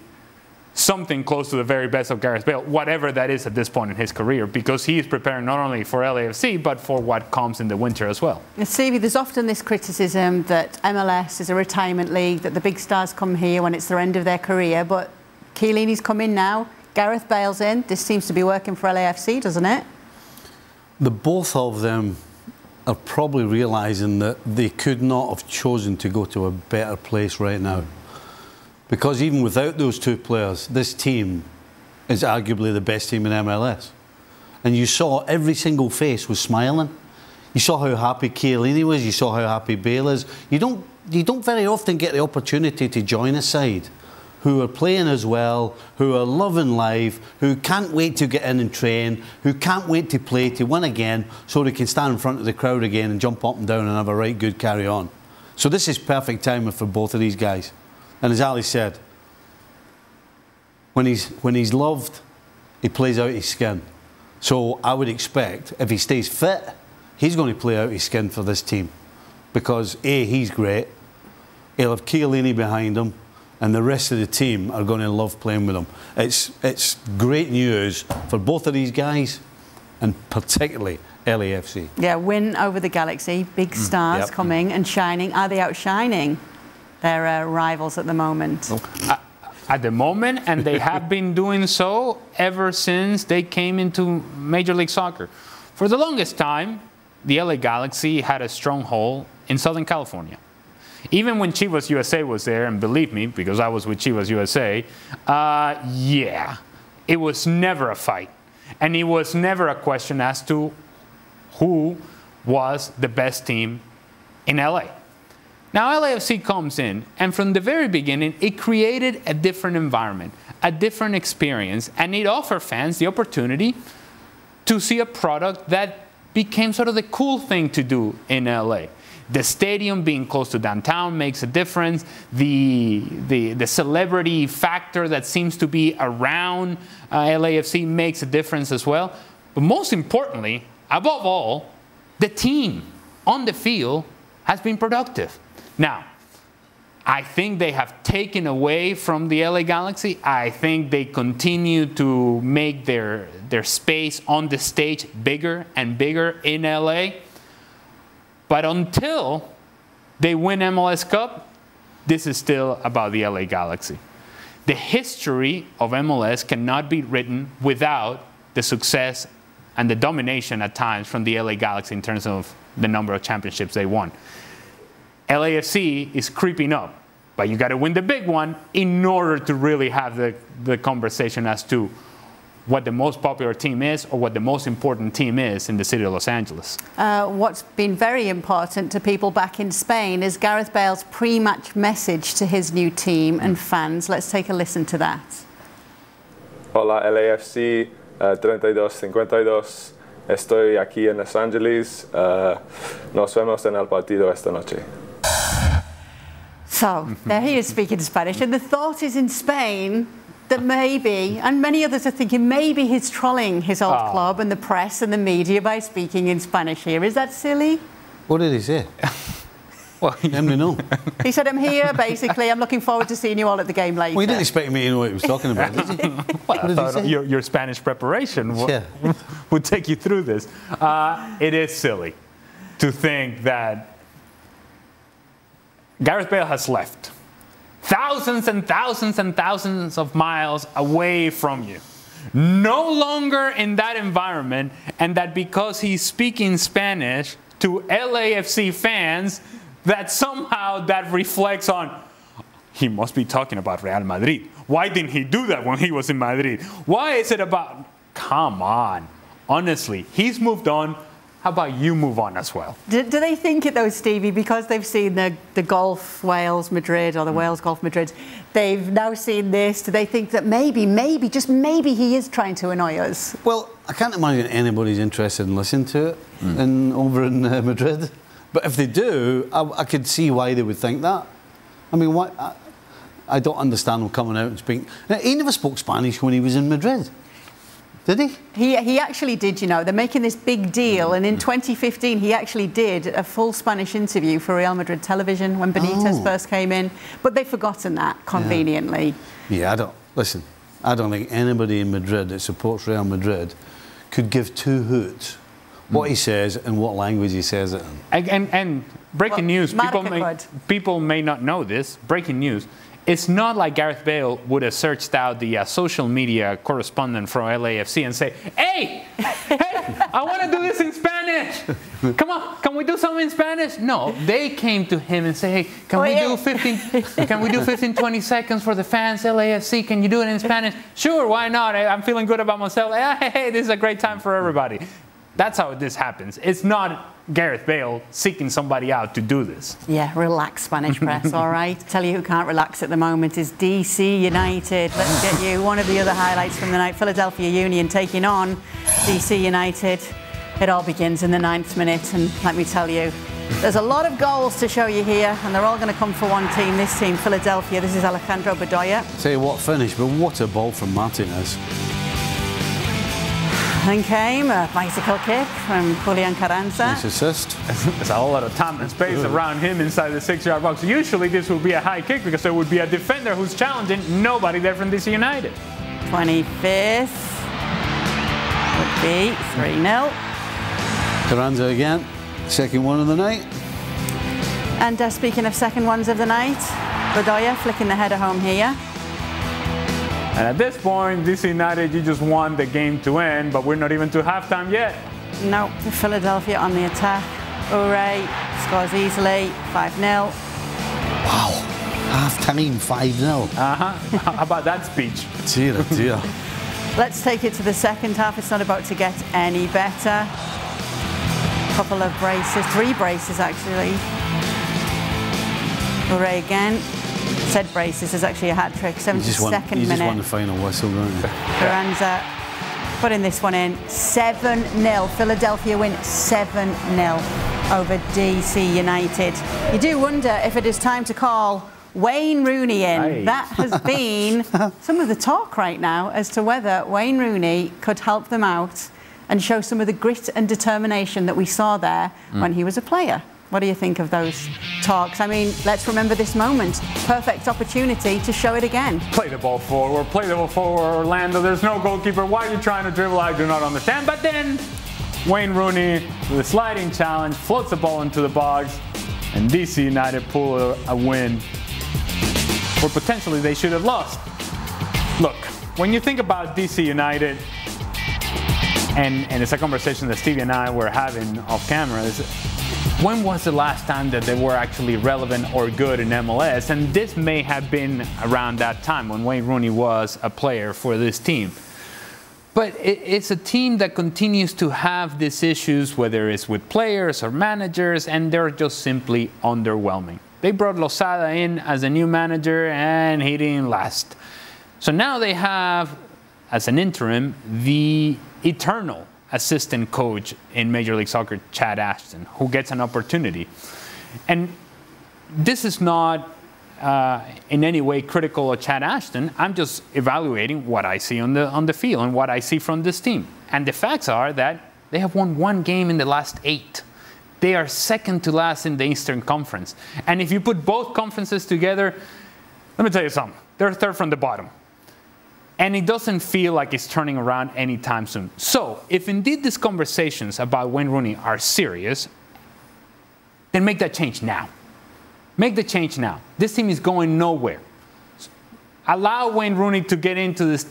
something close to the very best of Gareth Bale, whatever that is at this point in his career, because he is preparing not only for LAFC, but for what comes in the winter as well. Stevie, there's often this criticism that MLS is a retirement league, that the big stars come here when it's the end of their career, but Chiellini's come in now, Gareth Bale's in. This seems to be working for LAFC, doesn't it? The both of them are probably realising that they could not have chosen to go to a better place right now. Because even without those two players, this team is arguably the best team in MLS. And you saw every single face was smiling. You saw how happy Chiellini was. You saw how happy Bale is. You don't very often get the opportunity to join a side who are playing as well, who are loving life, who can't wait to get in and train, who can't wait to play, to win again, so they can stand in front of the crowd again and jump up and down and have a right good carry on. So this is perfect timing for both of these guys. And as Ali said, when he's loved, he plays out his skin. So I would expect, if he stays fit, he's going to play out his skin for this team. Because A, he's great, he'll have Chiellini behind him, and the rest of the team are going to love playing with him. It's great news for both of these guys, and particularly LAFC. Yeah, win over the Galaxy, big stars coming and shining. Are they outshining their rivals at the moment? At the moment, and they have been doing so ever since they came into Major League Soccer. For the longest time, the LA Galaxy had a stronghold in Southern California. Even when Chivas USA was there, and believe me, because I was with Chivas USA, yeah, it was never a fight. And it was never a question as to who was the best team in LA. Now LAFC comes in, and from the very beginning, it created a different environment, a different experience, and it offered fans the opportunity to see a product that became sort of the cool thing to do in LA. The stadium being close to downtown makes a difference. The celebrity factor that seems to be around LAFC makes a difference as well. But most importantly, above all, the team on the field has been productive. Now, I think they have taken away from the LA Galaxy. I think they continue to make their space on the stage bigger and bigger in LA. But until they win MLS Cup, this is still about the LA Galaxy. The history of MLS cannot be written without the success and the domination at times from the LA Galaxy in terms of the number of championships they won. LAFC is creeping up, but you got to win the big one in order to really have the conversation as to what the most popular team is or what the most important team is in the city of Los Angeles. What's been very important to people back in Spain is Gareth Bale's pre-match message to his new team and fans. Let's take a listen to that. Hola LAFC 32-52. Estoy aquí en Los Angeles. Nos vemos en el partido esta noche. So, there he is speaking Spanish, and the thought is in Spain that maybe, and many others are thinking, maybe he's trolling his old club and the press and the media by speaking in Spanish here. Is that silly? What did he say? Well, Let me know. He said, I'm here, basically. I'm looking forward to seeing you all at the game later. Well, he didn't expect me to know what he was talking about, did he? well, I thought your Spanish preparation would take you through this. It is silly to think that Gareth Bale has left thousands and thousands and thousands of miles away from you, no longer in that environment, and that because he's speaking Spanish to LAFC fans, that somehow that reflects on, he must be talking about Real Madrid. Why didn't he do that when he was in Madrid? Why is it about, come on, honestly, he's moved on. How about you move on as well? Do they think it though, Stevie, because they've seen the Golf Wales Madrid or the Wales Golf Madrid, they've now seen this, do they think that maybe, just maybe he is trying to annoy us? Well, I can't imagine anybody's interested in listening to it over in Madrid. But if they do, I could see why they would think that. I mean, I don't understand them coming out and speaking. He never spoke Spanish when he was in Madrid. Did he? He actually did, you know. They're making this big deal, and in 2015 he actually did a full Spanish interview for Real Madrid television when Benitez first came in, but they've forgotten that conveniently. Yeah, I don't think anybody in Madrid that supports Real Madrid could give two hoots what he says and what language he says it in. And breaking news, people may not know this, breaking news. It's not like Gareth Bale would have searched out the social media correspondent from LAFC and say, hey, I want to do this in Spanish. Come on, can we do something in Spanish? No, they came to him and say, hey, can we do 15, 20 seconds for the fans, LAFC? Can you do it in Spanish? Sure, why not? I'm feeling good about myself. Hey, this is a great time for everybody. That's how this happens. It's not Gareth Bale seeking somebody out to do this. Yeah, relax, Spanish press, all right? Tell you who can't relax at the moment is DC United. Let's get you one of the other highlights from the night. Philadelphia Union taking on DC United. It all begins in the 9th minute, and let me tell you, there's a lot of goals to show you here, and they're all going to come for one team. This team, Philadelphia, this is Alejandro Bedoya. Tell you what finish, but what a ball from Martinez. Then came a bicycle kick from Julian Carranza. Nice assist. There's a whole lot of time and space around him inside the 6-yard box. Usually this would be a high kick because there would be a defender who's challenging. Nobody there from DC United. 25th would be 3-0. Carranza again, second one of the night. And speaking of second ones of the night, Bedoya flicking the header home here. And at this point, DC United, you just want the game to end, but we're not even to halftime yet. No, Philadelphia on the attack. Ure scores easily, 5-0. Wow, half-time 5-0. How about that speech? Dear, dear. Let's take it to the second half. It's not about to get any better. Couple of braces, 3 braces actually. Ure again. Said braces is actually a hat-trick, 72nd minute. You just won the final whistle, don't you? Carranza putting this one in, 7-0. Philadelphia win 7-0 over DC United. You do wonder if it is time to call Wayne Rooney in. Aye. That has been some of the talk right now as to whether Wayne Rooney could help them out and show some of the grit and determination that we saw there when he was a player. What do you think of those talks? I mean, let's remember this moment. Perfect opportunity to show it again. Play the ball forward, Orlando. There's no goalkeeper. Why are you trying to dribble? I do not understand. But then Wayne Rooney, with a sliding challenge, floats the ball into the box, and DC United pull a win where potentially they should have lost. Look, when you think about DC United, and it's a conversation that Stevie and I were having off camera, when was the last time that they were actually relevant or good in MLS? And this may have been around that time when Wayne Rooney was a player for this team. But it's a team that continues to have these issues, whether it's with players or managers, and they're just simply underwhelming. They brought Losada in as a new manager, and he didn't last. So now they have as an interim, the eternal assistant coach in Major League Soccer, Chad Ashton, who gets an opportunity. And this is not in any way critical of Chad Ashton. I'm just evaluating what I see on the field and what I see from this team. And the facts are that they have won 1 game in the last 8. They are second to last in the Eastern Conference. And if you put both conferences together, let me tell you something. They're third from the bottom. And it doesn't feel like it's turning around anytime soon. So, if indeed these conversations about Wayne Rooney are serious, then make that change now. Make the change now. This team is going nowhere. Allow Wayne Rooney to get into this,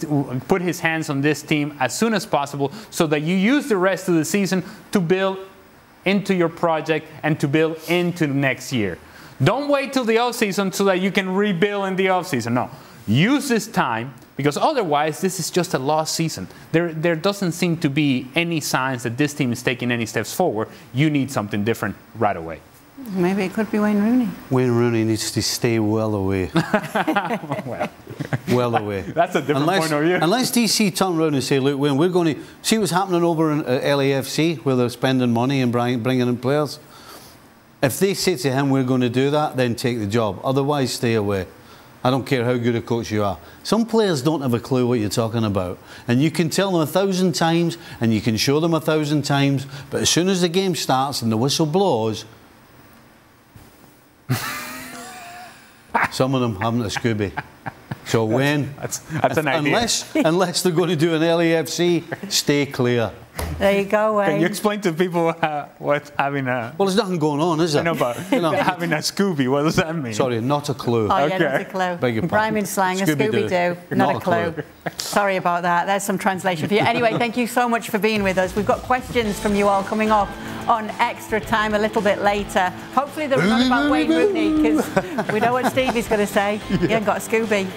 put his hands on this team as soon as possible so that you use the rest of the season to build into your project and to build into next year. Don't wait till the offseason so that you can rebuild in the offseason. No. Use this time, because otherwise this is just a lost season. There doesn't seem to be any signs that this team is taking any steps forward. You need something different right away. Maybe it could be Wayne Rooney. Wayne Rooney needs to stay well away. Well away. That's a different point of view. Unless DC turn around and say, look, Wayne, we're going to see what's happening over in LAFC, where they're spending money and bringing in players. If they say to him, we're going to do that, then take the job. Otherwise, stay away. I don't care how good a coach you are. Some players don't have a clue what you're talking about. And you can tell them 1,000 times, and you can show them 1,000 times, but as soon as the game starts and the whistle blows, some of them haven't a Scooby. So Wayne, that's an idea. Unless they're going to do an LAFC, stay clear. There you go, Wayne. Can you explain to people what having a... Well, there's nothing going on, is there? I know, but having a Scooby, what does that mean? Sorry, not a clue. Oh, yeah, not a clue. Beg your pardon. Rhyming slang, a Scooby-Doo, not a clue. Sorry about that. There's some translation for you. Anyway, thank you so much for being with us. We've got questions from you all coming up on Extra Time a little bit later. Hopefully they're not about Wayne Rooney, because we know what Stevie's going to say. He ain't got a Scooby.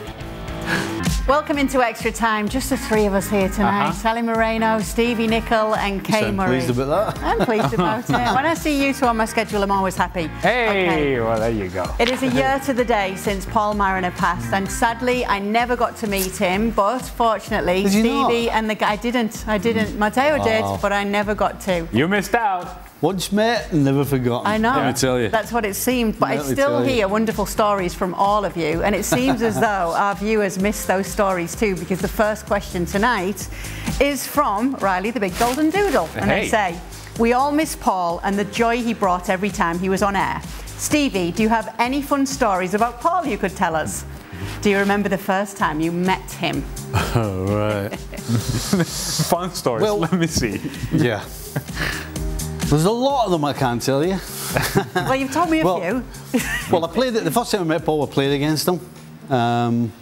Welcome into Extra Time. Just the 3 of us here tonight. Sally Moreno, Stevie Nicol and Kay Murray. Pleased about that? I'm pleased about it. When I see you two on my schedule, I'm always happy. Hey, well, there you go. It is a year to the day since Paul Mariner passed, and sadly, I never got to meet him, but fortunately, Stevie and the guy... I didn't. Matteo did, but I never got to. You missed out. Once met and never forgotten. I know. Let me tell you. That's what it seemed. But I still hear wonderful stories from all of you. And it seems as though our viewers miss those stories too, because the first question tonight is from Riley the Big Golden Doodle. And they say, we all miss Paul and the joy he brought every time he was on air. Stevie, do you have any fun stories about Paul you could tell us? Do you remember the first time you met him? Oh, right. Fun stories. Well, let me see. Yeah. There's a lot of them I can't tell you. Well, you've told me a few. Well, I played it. The first time I met Paul, I played against him. And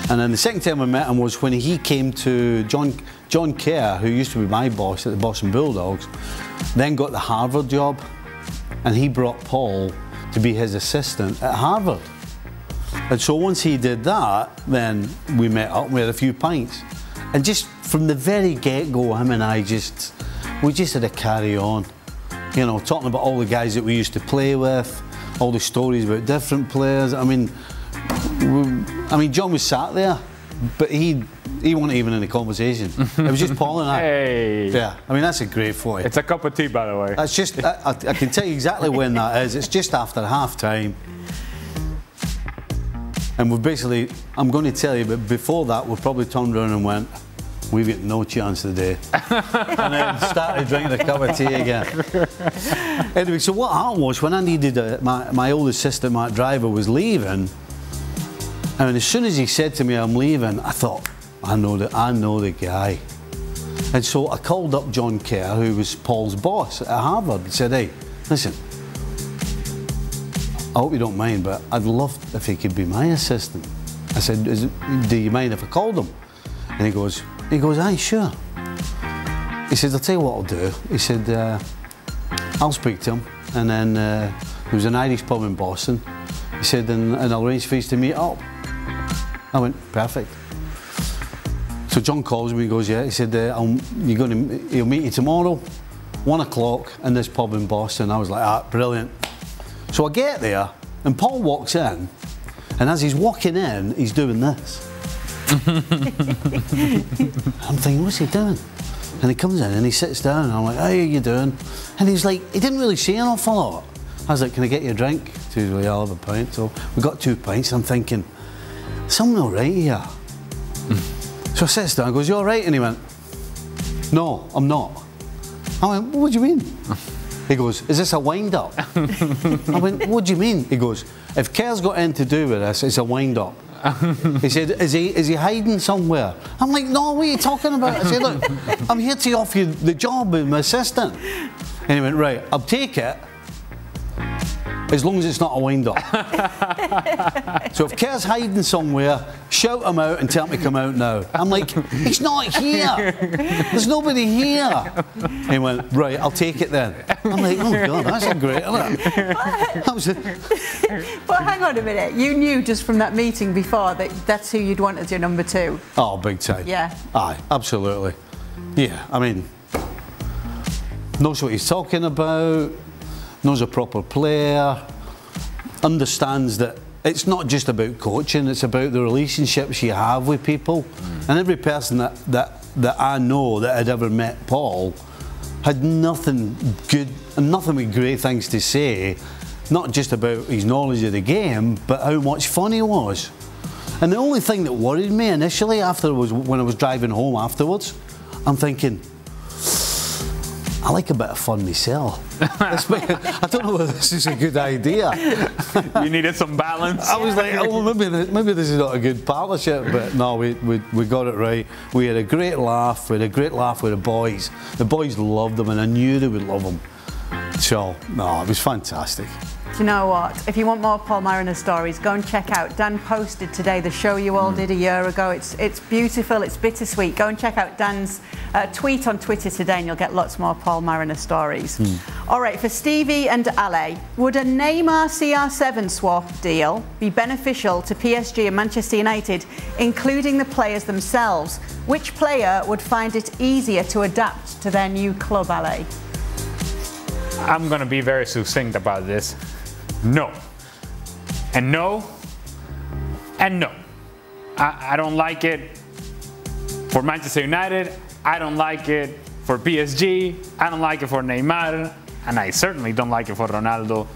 then the second time I met him was when he came to John Kerr, who used to be my boss at the Boston Bulldogs, then got the Harvard job. And he brought Paul to be his assistant at Harvard. And so once he did that, then we met up and we had a few pints. And just from the very get-go, him and I we just had a carry on, you know, talking about all the guys that we used to play with, all the stories about different players. I mean, John was sat there, but he wasn't even in the conversation. It was just Paul and I. Hey. Yeah, I mean, that's a great photo. It's a cup of tea, by the way. That's just, I can tell you exactly when that is. It's just after half-time. And we've basically, I'm going to tell you, but before that, we probably turned around and went, we've got no chance today. And then started drinking a cup of tea again. Anyway, so what happened was when I needed my old assistant, Matt Driver, was leaving. And as soon as he said to me, I'm leaving, I thought, I know the guy. And so I called up John Kerr, who was Paul's boss at Harvard, and said, hey, listen, I hope you don't mind, but I'd love if he could be my assistant. I said, do you mind if I called him? And he goes, aye, sure. He said, I'll tell you what I'll do. He said, I'll speak to him. And then there was an Irish pub in Boston. He said, and I'll arrange for you to meet up. I went, perfect. So John calls me, he goes, yeah. He said, he'll meet you tomorrow, 1 o'clock in this pub in Boston. I was like, ah, brilliant. So I get there, and Paul walks in, and as he's walking in, he's doing this. I'm thinking, what's he doing? And he comes in and he sits down and I'm like, how are you doing? And he's like, he didn't really say an awful lot. I was like, can I get you a drink? So he's like, I'll have a pint. So we got 2 pints. I'm thinking, something all right here. So I sits down and goes, you all right? And he went, no, I'm not. I went, what do you mean? He goes, is this a wind-up? I went, what do you mean? He goes, if Kerr's got anything to do with this, it's a wind-up. He said, is he hiding somewhere? I'm like, no, what are you talking about? I said, look, I'm here to offer you the job as my assistant. And he went, right, I'll take it, as long as it's not a wind-up. So if Kerr's hiding somewhere, shout him out and tell him to come out now. I'm like, he's not here. There's nobody here. And he went, right, I'll take it then. I'm like, oh my God, that's a great, isn't it? But hang on a minute, you knew just from that meeting before that that's who you'd want as your number 2? Oh, big time. Yeah. Aye, absolutely. Yeah, I mean, knows what he's talking about, knows a proper player, understands that it's not just about coaching, it's about the relationships you have with people. And every person that I know that had ever met Paul had nothing good and nothing but great things to say, not just about his knowledge of the game, but how much fun he was. And the only thing that worried me initially when I was driving home afterwards, I'm thinking, I like a bit of fun myself. I don't know whether this is a good idea. You needed some balance. I was like, oh, maybe this is not a good partnership, but no, we got it right. We had a great laugh. We had a great laugh with the boys. The boys loved them, and I knew they would love them. So, no, it was fantastic. Do you know what? If you want more Paul Mariner stories, go and check out. Dan posted today the show you all did a year ago. It's beautiful, it's bittersweet. Go and check out Dan's tweet on Twitter today and you'll get lots more Paul Mariner stories. All right, for Stevie and Ale, would a Neymar CR7 swap deal be beneficial to PSG and Manchester United, including the players themselves? Which player would find it easier to adapt to their new club, Ale? I'm going to be very succinct about this. No. And no. And no. I don't like it for Manchester United. I don't like it for PSG. I don't like it for Neymar. And I certainly don't like it for Ronaldo.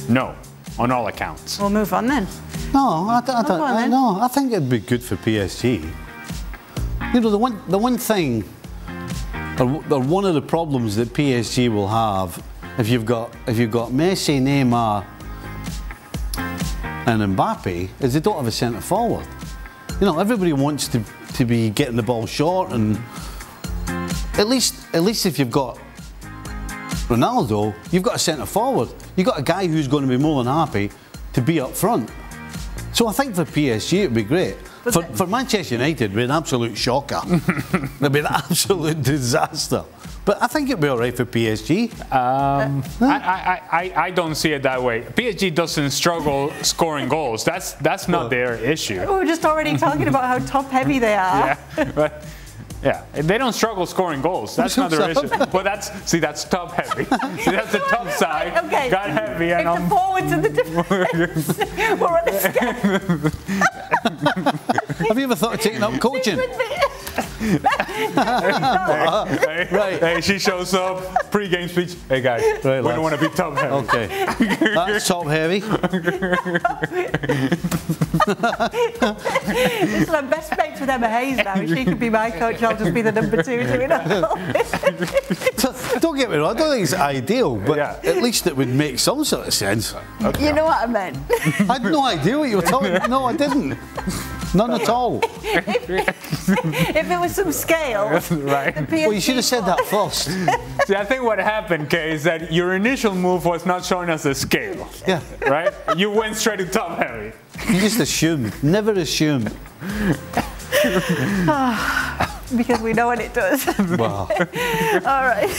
No. On all accounts. We'll move on then. No, I think it'd be good for PSG. You know, the one thing, or one of the problems that PSG will have if you've got Messi, Neymar and Mbappe is they don't have a centre forward. You know, everybody wants to be getting the ball short, and at least if you've got Ronaldo, you've got a centre forward. You've got a guy who's going to be more than happy to be up front. So I think for PSG it'd be great. For Manchester United, it'd be an absolute shocker. It'd be an absolute disaster. But I think it'd be all right for PSG. I don't see it that way. PSG doesn't struggle scoring goals. That's not their issue. We're just already talking about how top-heavy they are. Yeah, but yeah, they don't struggle scoring goals. That's not their issue. But that's top-heavy. See, that's the top side. Okay. Got heavy and the forwards and the defence. We're on the scale. Have you ever thought of taking up coaching? Hey, she shows up, pre-game speech. Hey guys, we don't want to be top heavy. Okay, that's top heavy. Listen, I'm best mates with Emma Hayes now. She could be my coach. I'll just be the number 2 doing it. Don't get me wrong. I don't think it's ideal, but at least it would make some sort of sense. Okay. You know what I meant? I had no idea what you were talking about. No, I didn't. None at all. If it was some scale, right? Well, you should have said that first. See, I think what happened, Kay, is that your initial move was not showing us the scale. Yeah. Right? You went straight to top heavy. You just assume. Never assume. Because we know what it does. Wow. All right.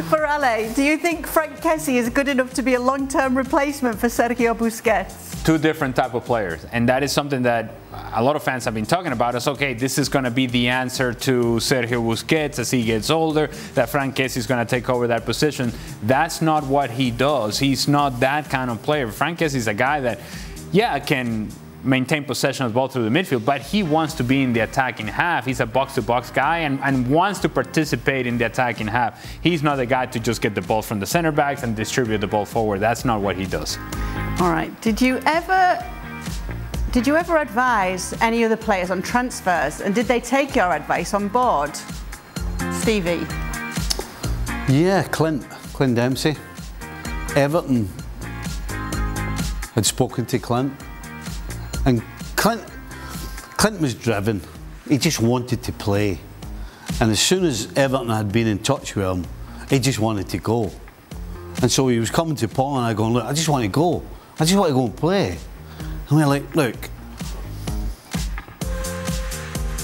For Ale, do you think Frank Kessie is good enough to be a long-term replacement for Sergio Busquets? Two different type of players, and that is something that a lot of fans have been talking about. Is okay, this is going to be the answer to Sergio Busquets as he gets older, that Frank Kessie is going to take over that position. That's not what he does. He's not that kind of player. Frank Kessie is a guy that, yeah, can maintain possession of the ball through the midfield, but he wants to be in the attacking half. He's a box-to-box guy and wants to participate in the attacking half. He's not the guy to just get the ball from the center backs and distribute the ball forward. That's not what he does. All right. Did you ever advise any other players on transfers, and did they take your advice on board? Stevie? Yeah, Clint Dempsey. Everton had spoken to Clint, and Clint was driven. He just wanted to play, and as soon as Everton had been in touch with him, he just wanted to go. And so he was coming to Paul and I going, look, I just want to go. I just want to go and play. And we're like, look,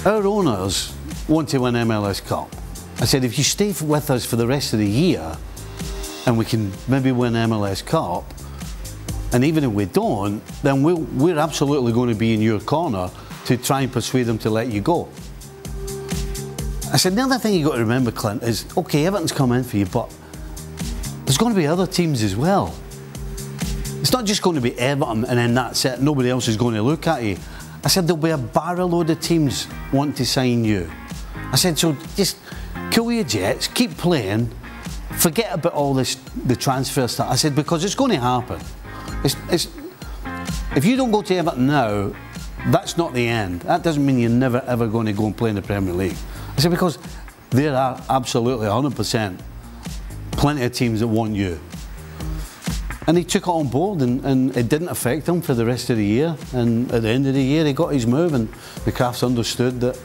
our owners want to win MLS Cup. I said, if you stay with us for the rest of the year and we can maybe win MLS Cup, and even if we don't, then we're absolutely going to be in your corner to try and persuade them to let you go. I said, the other thing you've got to remember, Clint, is, okay, Everton's come in for you, but there's going to be other teams as well. It's not just going to be Everton and then that's it, nobody else is going to look at you. I said, there'll be a barrel load of teams wanting to sign you. I said, so just cool your jets, keep playing, forget about all this, the transfer stuff. I said, because it's going to happen. If you don't go to Everton now, that's not the end. That doesn't mean you're never ever going to go and play in the Premier League. I said, because there are absolutely 100% plenty of teams that want you. And he took it on board, and it didn't affect him for the rest of the year. And at the end of the year, he got his move, and the Crafts understood that,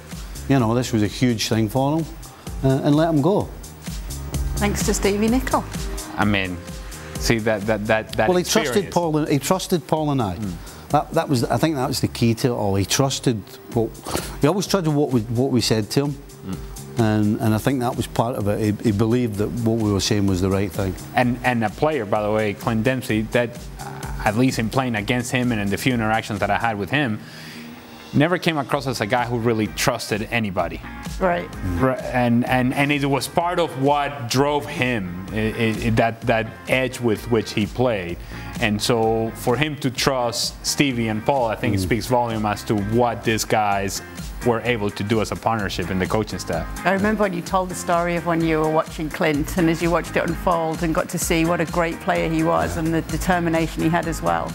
you know, this was a huge thing for him, and let him go. Thanks to Stevie Nicol. I mean, see that. Well, he trusted Paul. He trusted Paul and I. That was. I think that was the key to it all. He trusted. Well, he always trusted what we said to him. And I think that was part of it. He believed that what we were saying was the right thing. And a player, by the way, Clint Dempsey, that at least in playing against him and in the few interactions that I had with him, never came across as a guy who really trusted anybody. Right. And it was part of what drove him, that edge with which he played. And so for him to trust Stevie and Paul, I think it speaks volume as to what these guys were able to do as a partnership in the coaching staff. I remember when you told the story of when you were watching Clint, and as you watched it unfold and got to see what a great player he was and the determination he had as well.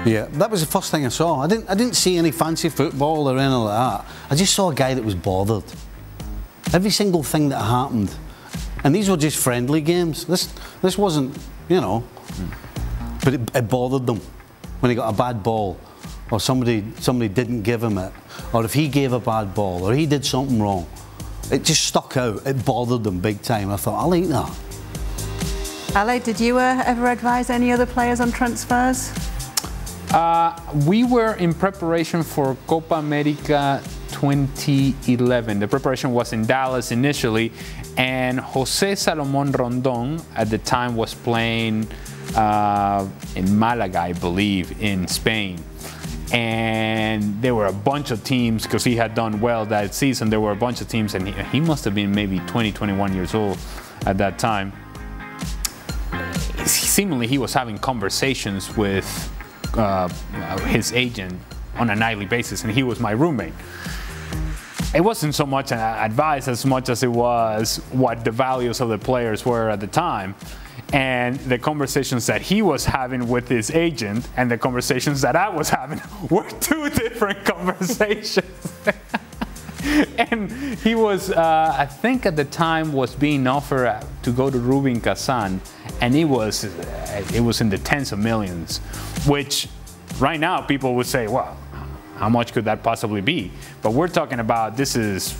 Yeah, that was the first thing I saw. I didn't see any fancy football or anything like that. I just saw a guy that was bothered. Every single thing that happened, and these were just friendly games. This wasn't, you know, but it bothered them when he got a bad ball, or somebody didn't give him it, or if he gave a bad ball, or he did something wrong. It just stuck out. It bothered them big time. I thought, I like that. Ale, did you ever advise any other players on transfers? We were in preparation for Copa America 2011. The preparation was in Dallas initially, and Jose Salomon Rondon at the time was playing in Malaga, I believe, in Spain. And there were a bunch of teams, because he had done well that season, there were a bunch of teams, and he must have been maybe 20, 21 years old at that time. Seemingly he was having conversations with his agent on a nightly basis, and he was my roommate. It wasn't so much advice as much as it was what the values of the players were at the time. And the conversations that he was having with his agent and the conversations that I was having were two different conversations. And he was, I think at the time, was being offered to go to Rubin Kazan, and it was in the tens of millions, which right now people would say, well, how much could that possibly be? But we're talking about, this is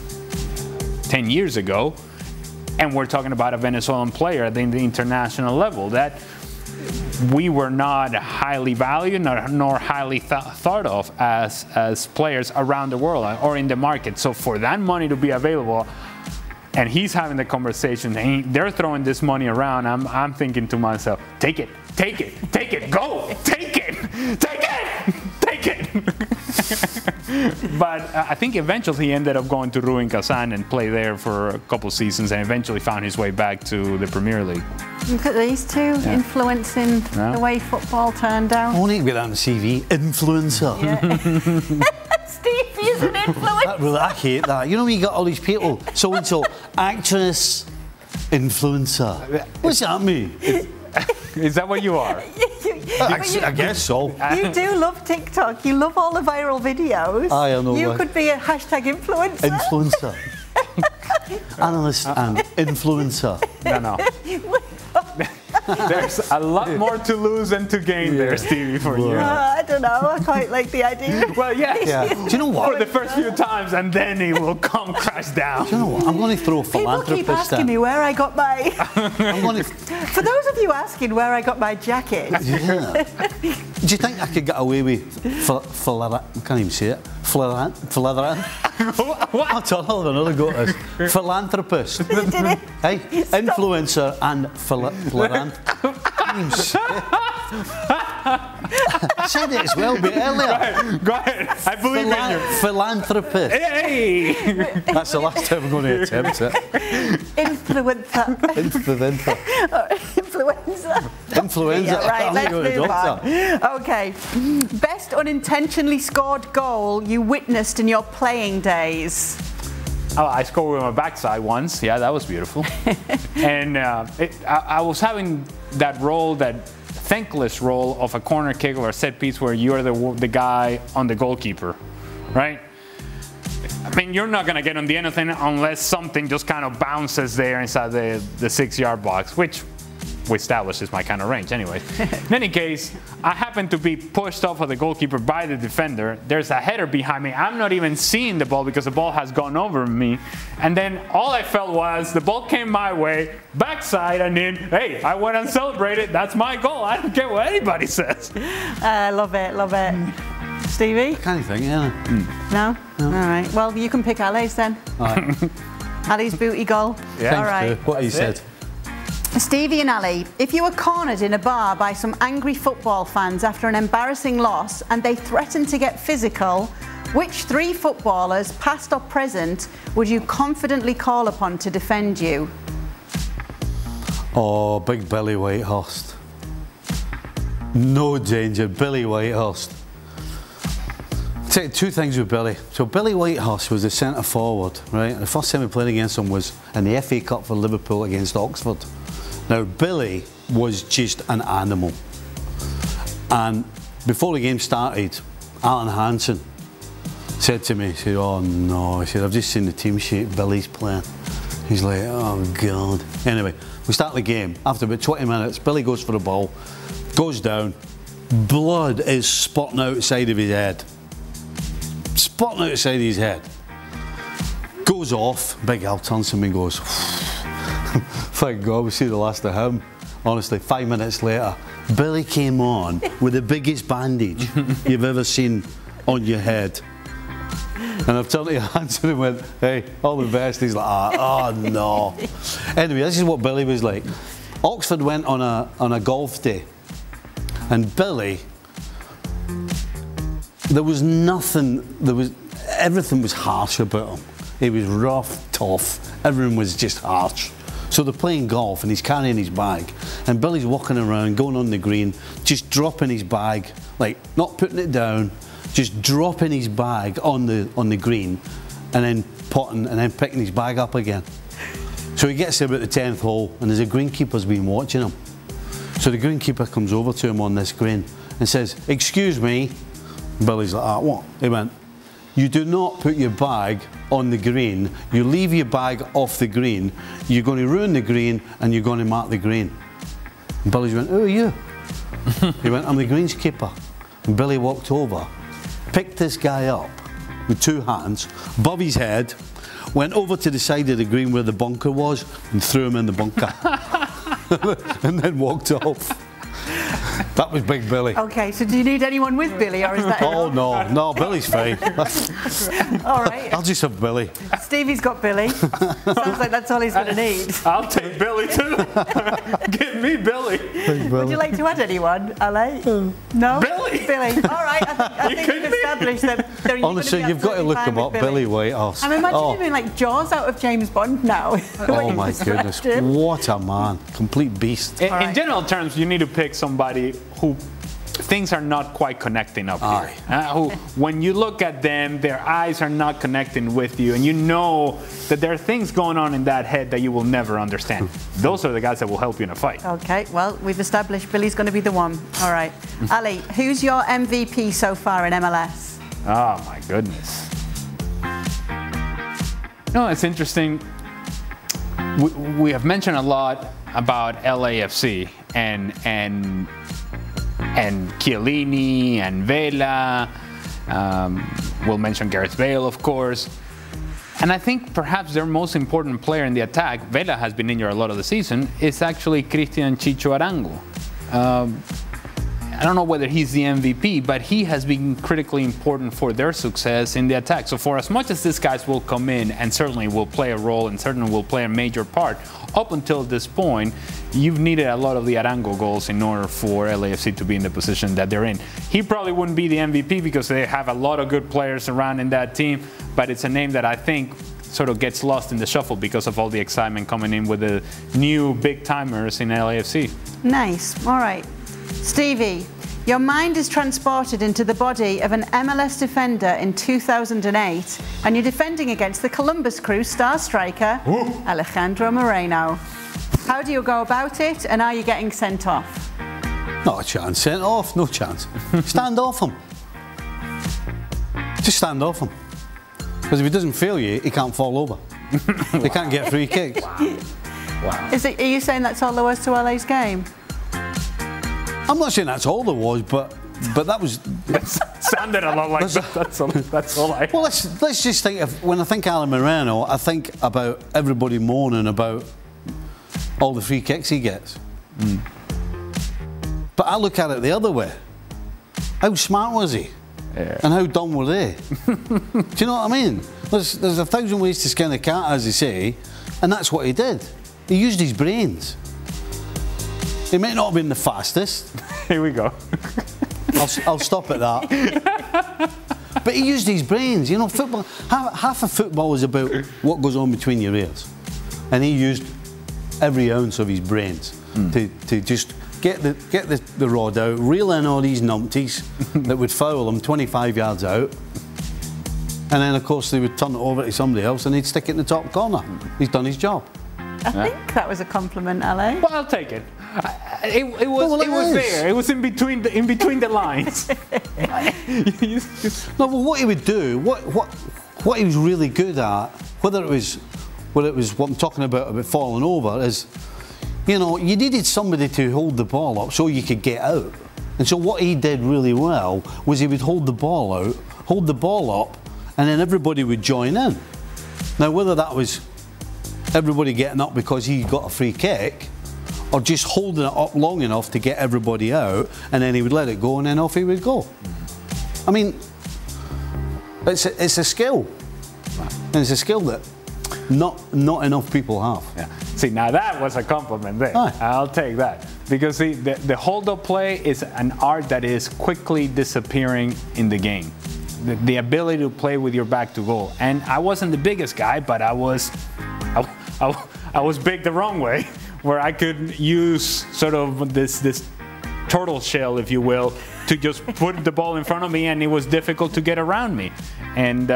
10 years ago, and we're talking about a Venezuelan player at the international level that we were not highly valued nor highly thought of as players around the world or in the market. So for that money to be available, and he's having the conversation, and they're throwing this money around, I'm thinking to myself, take it, take it, take it, go, take it, take it, take it. But I think eventually he ended up going to Rubin Kazan and play there for a couple seasons, and eventually found his way back to the Premier League. Look at these two influencing the way football turned out. I want to get that on the CV. Influencer. Stevie is an influencer. I hate that. You know when you got all these people, so-and-so, actress, influencer. What's that mean? Is that what you are? I guess so. You do love TikTok. You love all the viral videos. I know. You could be a hashtag influencer. Influencer. Analyst and influencer. No. There's a lot more to lose than to gain there, Stevie, for you. I don't know. I quite like the idea. Well, yeah. Do you know what? For the first few times, and then it will come crash down. Do you know what? I'm going to throw a People philanthropist keep asking me where I got my... I'm going to... For those of you asking where I got my jacket... Yeah. Do you think I could get away with I can't even say it. Philanthropist? What? I don't know, another go at this. Philanthropist. Hey, influencer and philanthropist. I said it as well a bit earlier. Go ahead. I believe in you. Philanthropist. Hey! That's the last time I'm going to attempt it. Influencer. Influenza. Yeah, right, let's move doctor. on. Okay. Best unintentionally scored goal you witnessed in your playing days? Oh, I scored with my backside once. Yeah, that was beautiful. And I was having that role, that thankless role of a corner kick or a set piece where you're the guy on the goalkeeper, right? I mean, you're not going to get on the end of it unless something just kind of bounces there inside the 6-yard box, which we established is my kind of range anyway. In any case, I happen to be pushed off of the goalkeeper by the defender. There's a header behind me. I'm not even seeing the ball because the ball has gone over me. And then all I felt was the ball came my way, backside, and then, hey, I went and celebrated. That's my goal. I don't care what anybody says. Love it, love it. Stevie? Can't think, yeah. No? All right. Well, you can pick Ali's then. All right. Ali's booty goal. Yeah. All right. What he said. Stevie and Ali, if you were cornered in a bar by some angry football fans after an embarrassing loss and they threatened to get physical, which 3 footballers, past or present, would you confidently call upon to defend you? Oh, big Billy Whitehurst. No danger, Billy Whitehurst. I'll tell you 2 things with Billy. So Billy Whitehurst was the centre forward, right? The first time we played against him was in the FA Cup for Liverpool against Oxford. Now, Billy was just an animal. And before the game started, Alan Hansen said to me, he said, oh no, he said, I've just seen the team sheet Billy's playing. He's like, oh God. Anyway, we start the game. After about 20 minutes, Billy goes for the ball, goes down, blood is spotting outside of his head. Spotting outside his head. Goes off, Big Al turns to me and goes, thank God we see the last of him. Honestly, 5 minutes later, Billy came on with the biggest bandage you've ever seen on your head. And I've turned to Hansen and went, hey, all the best. He's like, oh no. Anyway, this is what Billy was like. Oxford went on a golf day, and Billy, there was nothing, everything was harsh about him. He was rough, tough, everyone was just harsh. So they're playing golf and he's carrying his bag, and Billy's walking around, going on the green, just dropping his bag, like not putting it down, just dropping his bag on the green, and then potting and then picking his bag up again. So he gets to about the 10th hole, and there's a greenkeeper's been watching him. So the greenkeeper comes over to him on this green and says, excuse me. Billy's like, what? He went, you do not put your bag on the green. You leave your bag off the green. You're going to ruin the green and you're going to mark the green. And Billy went, who are you? He went, I'm the greenskeeper. And Billy walked over, picked this guy up with 2 hands above his head, went over to the side of the green where the bunker was and threw him in the bunker. And then walked off. That was Big Billy. Okay, so do you need anyone with Billy, or is that? Oh no, Billy's fine. All right. I'll just have Billy. Stevie's got Billy. Sounds like that's all he's going to need. I'll take Billy too. Give me Billy. Would you like to add anyone, Ale? No? Billy. Billy. All right, I think we've established that. Honestly, you've got to look him up, Billy Whitehouse. I'm imagining doing like Jaws out of James Bond now. Oh my goodness, what a man. Complete beast. In general terms, you need to pick somebody who things are not quite connecting up here. Who, when you look at them, their eyes are not connecting with you, and you know that there are things going on in that head that you will never understand. Those are the guys that will help you in a fight. Okay, well, we've established Billy's going to be the one. All right. Ali, who's your MVP so far in MLS? Oh, my goodness. No, it's interesting. We have mentioned a lot about LAFC and Chiellini and Vela. We'll mention Gareth Bale, of course. And I think perhaps their most important player in the attack, Vela has been injured a lot of the season, is actually Cristian Chicho Arango. I don't know whether he's the MVP, but he has been critically important for their success in the attack. So for as much as these guys will come in and certainly will play a role and certainly will play a major part, up until this point, you've needed a lot of the Arango goals in order for LAFC to be in the position that they're in. He probably wouldn't be the MVP because they have a lot of good players around in that team, but it's a name that I think sort of gets lost in the shuffle because of all the excitement coming in with the new big-timers in LAFC. Nice. All right. Stevie, your mind is transported into the body of an MLS defender in 2008, and you're defending against the Columbus Crew star striker, Alejandro Moreno. How do you go about it, and are you getting sent off? Not a chance. Sent off? No chance. Stand off him. Just stand off him. Because if he doesn't feel you, he can't fall over. He can't get free kicks. Wow. Are you saying that's all there was to LA's game? I'm not saying that's all there was, but that was. That sounded a lot like that. That's all I. Well, let's just think of, when I think Alan Moreno, I think about everybody moaning about all the free kicks he gets. But I look at it the other way. How smart was he? Yeah. And how dumb were they? Do you know what I mean? There's 1,000 ways to skin a cat, as they say, and that's what he did. He used his brains. He may not have been the fastest. Here we go. I'll stop at that. But he used his brains. You know, football. Half of football is about what goes on between your ears, and he used every ounce of his brains to just get the rod out, reel in all these numpties that would foul him 25 yards out, and then of course they would turn it over to somebody else and he'd stick it in the top corner. He's done his job. I think that was a compliment, Ale. Well, I'll take it. It was there. It was in between the lines. No, well, what he would do, what he was really good at, whether it was what I'm talking about falling over, is, you know, you needed somebody to hold the ball up so you could get out. And so what he did really well was he would hold the ball out, hold the ball up, and then everybody would join in. Now, whether that was everybody getting up because he got a free kick, or just holding it up long enough to get everybody out, and then he would let it go, and then off he would go. I mean, it's a skill, and it's a skill that not enough people have. Yeah. See, now that was a compliment there. Aye. I'll take that. Because see, the hold-up play is an art that is quickly disappearing in the game. The ability to play with your back to goal. And I wasn't the biggest guy, but I was big the wrong way, where I could use sort of this turtle shell, if you will, to just put the ball in front of me, and it was difficult to get around me. And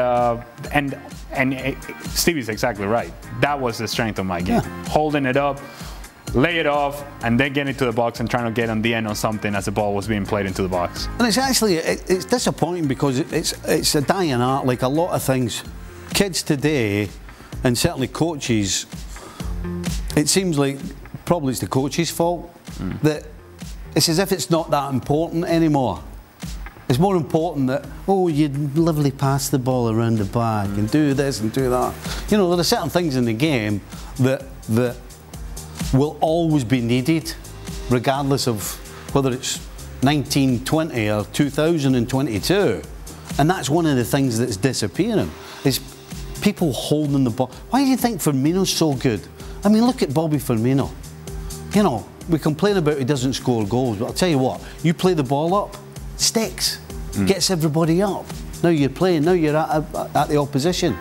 Stevie's exactly right. That was the strength of my game. Yeah. Holding it up, lay it off, and then get into the box and trying to get on the end on something as the ball was being played into the box. And it's actually, it's disappointing because it's a dying art, like a lot of things. Kids today, and certainly coaches, it seems like probably it's the coach's fault, that it's as if it's not that important anymore. It's more important that, oh, you'd lovely pass the ball around the back and do this and do that. You know, there are certain things in the game that will always be needed, regardless of whether it's 1920 or 2022. And that's one of the things that's disappearing, is people holding the ball. Why do you think Firmino's so good? I mean, look at Bobby Firmino. You know, we complain about he doesn't score goals, but I'll tell you what, you play the ball up, sticks, gets everybody up. Now you're playing, now you're at the opposition.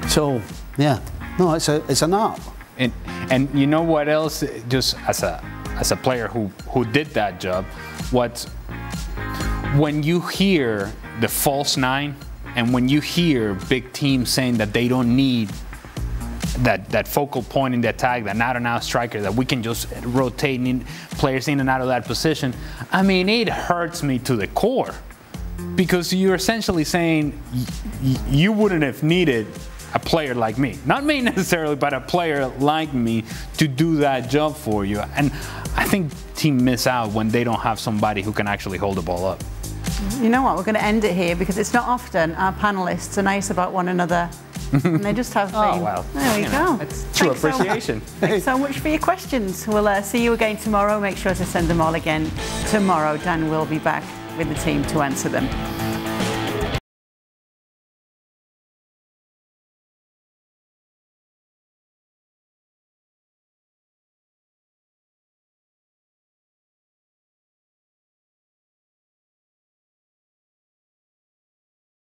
So, yeah, no, it's an art. And you know what else, just as a player who did that job, when you hear the false nine, and when you hear big teams saying that they don't need that focal point in the attack, that out-and-out striker, that we can just rotate players in and out of that position, I mean, it hurts me to the core. Because you're essentially saying you wouldn't have needed a player like me. Not me necessarily, but a player like me to do that job for you. And I think teams miss out when they don't have somebody who can actually hold the ball up. You know what, we're going to end it here because it's not often our panellists are nice about one another. And they just have been. Oh, well. There we go. It's true appreciation. Thanks so much for your questions. We'll see you again tomorrow. Make sure to send them all again tomorrow. Dan will be back with the team to answer them.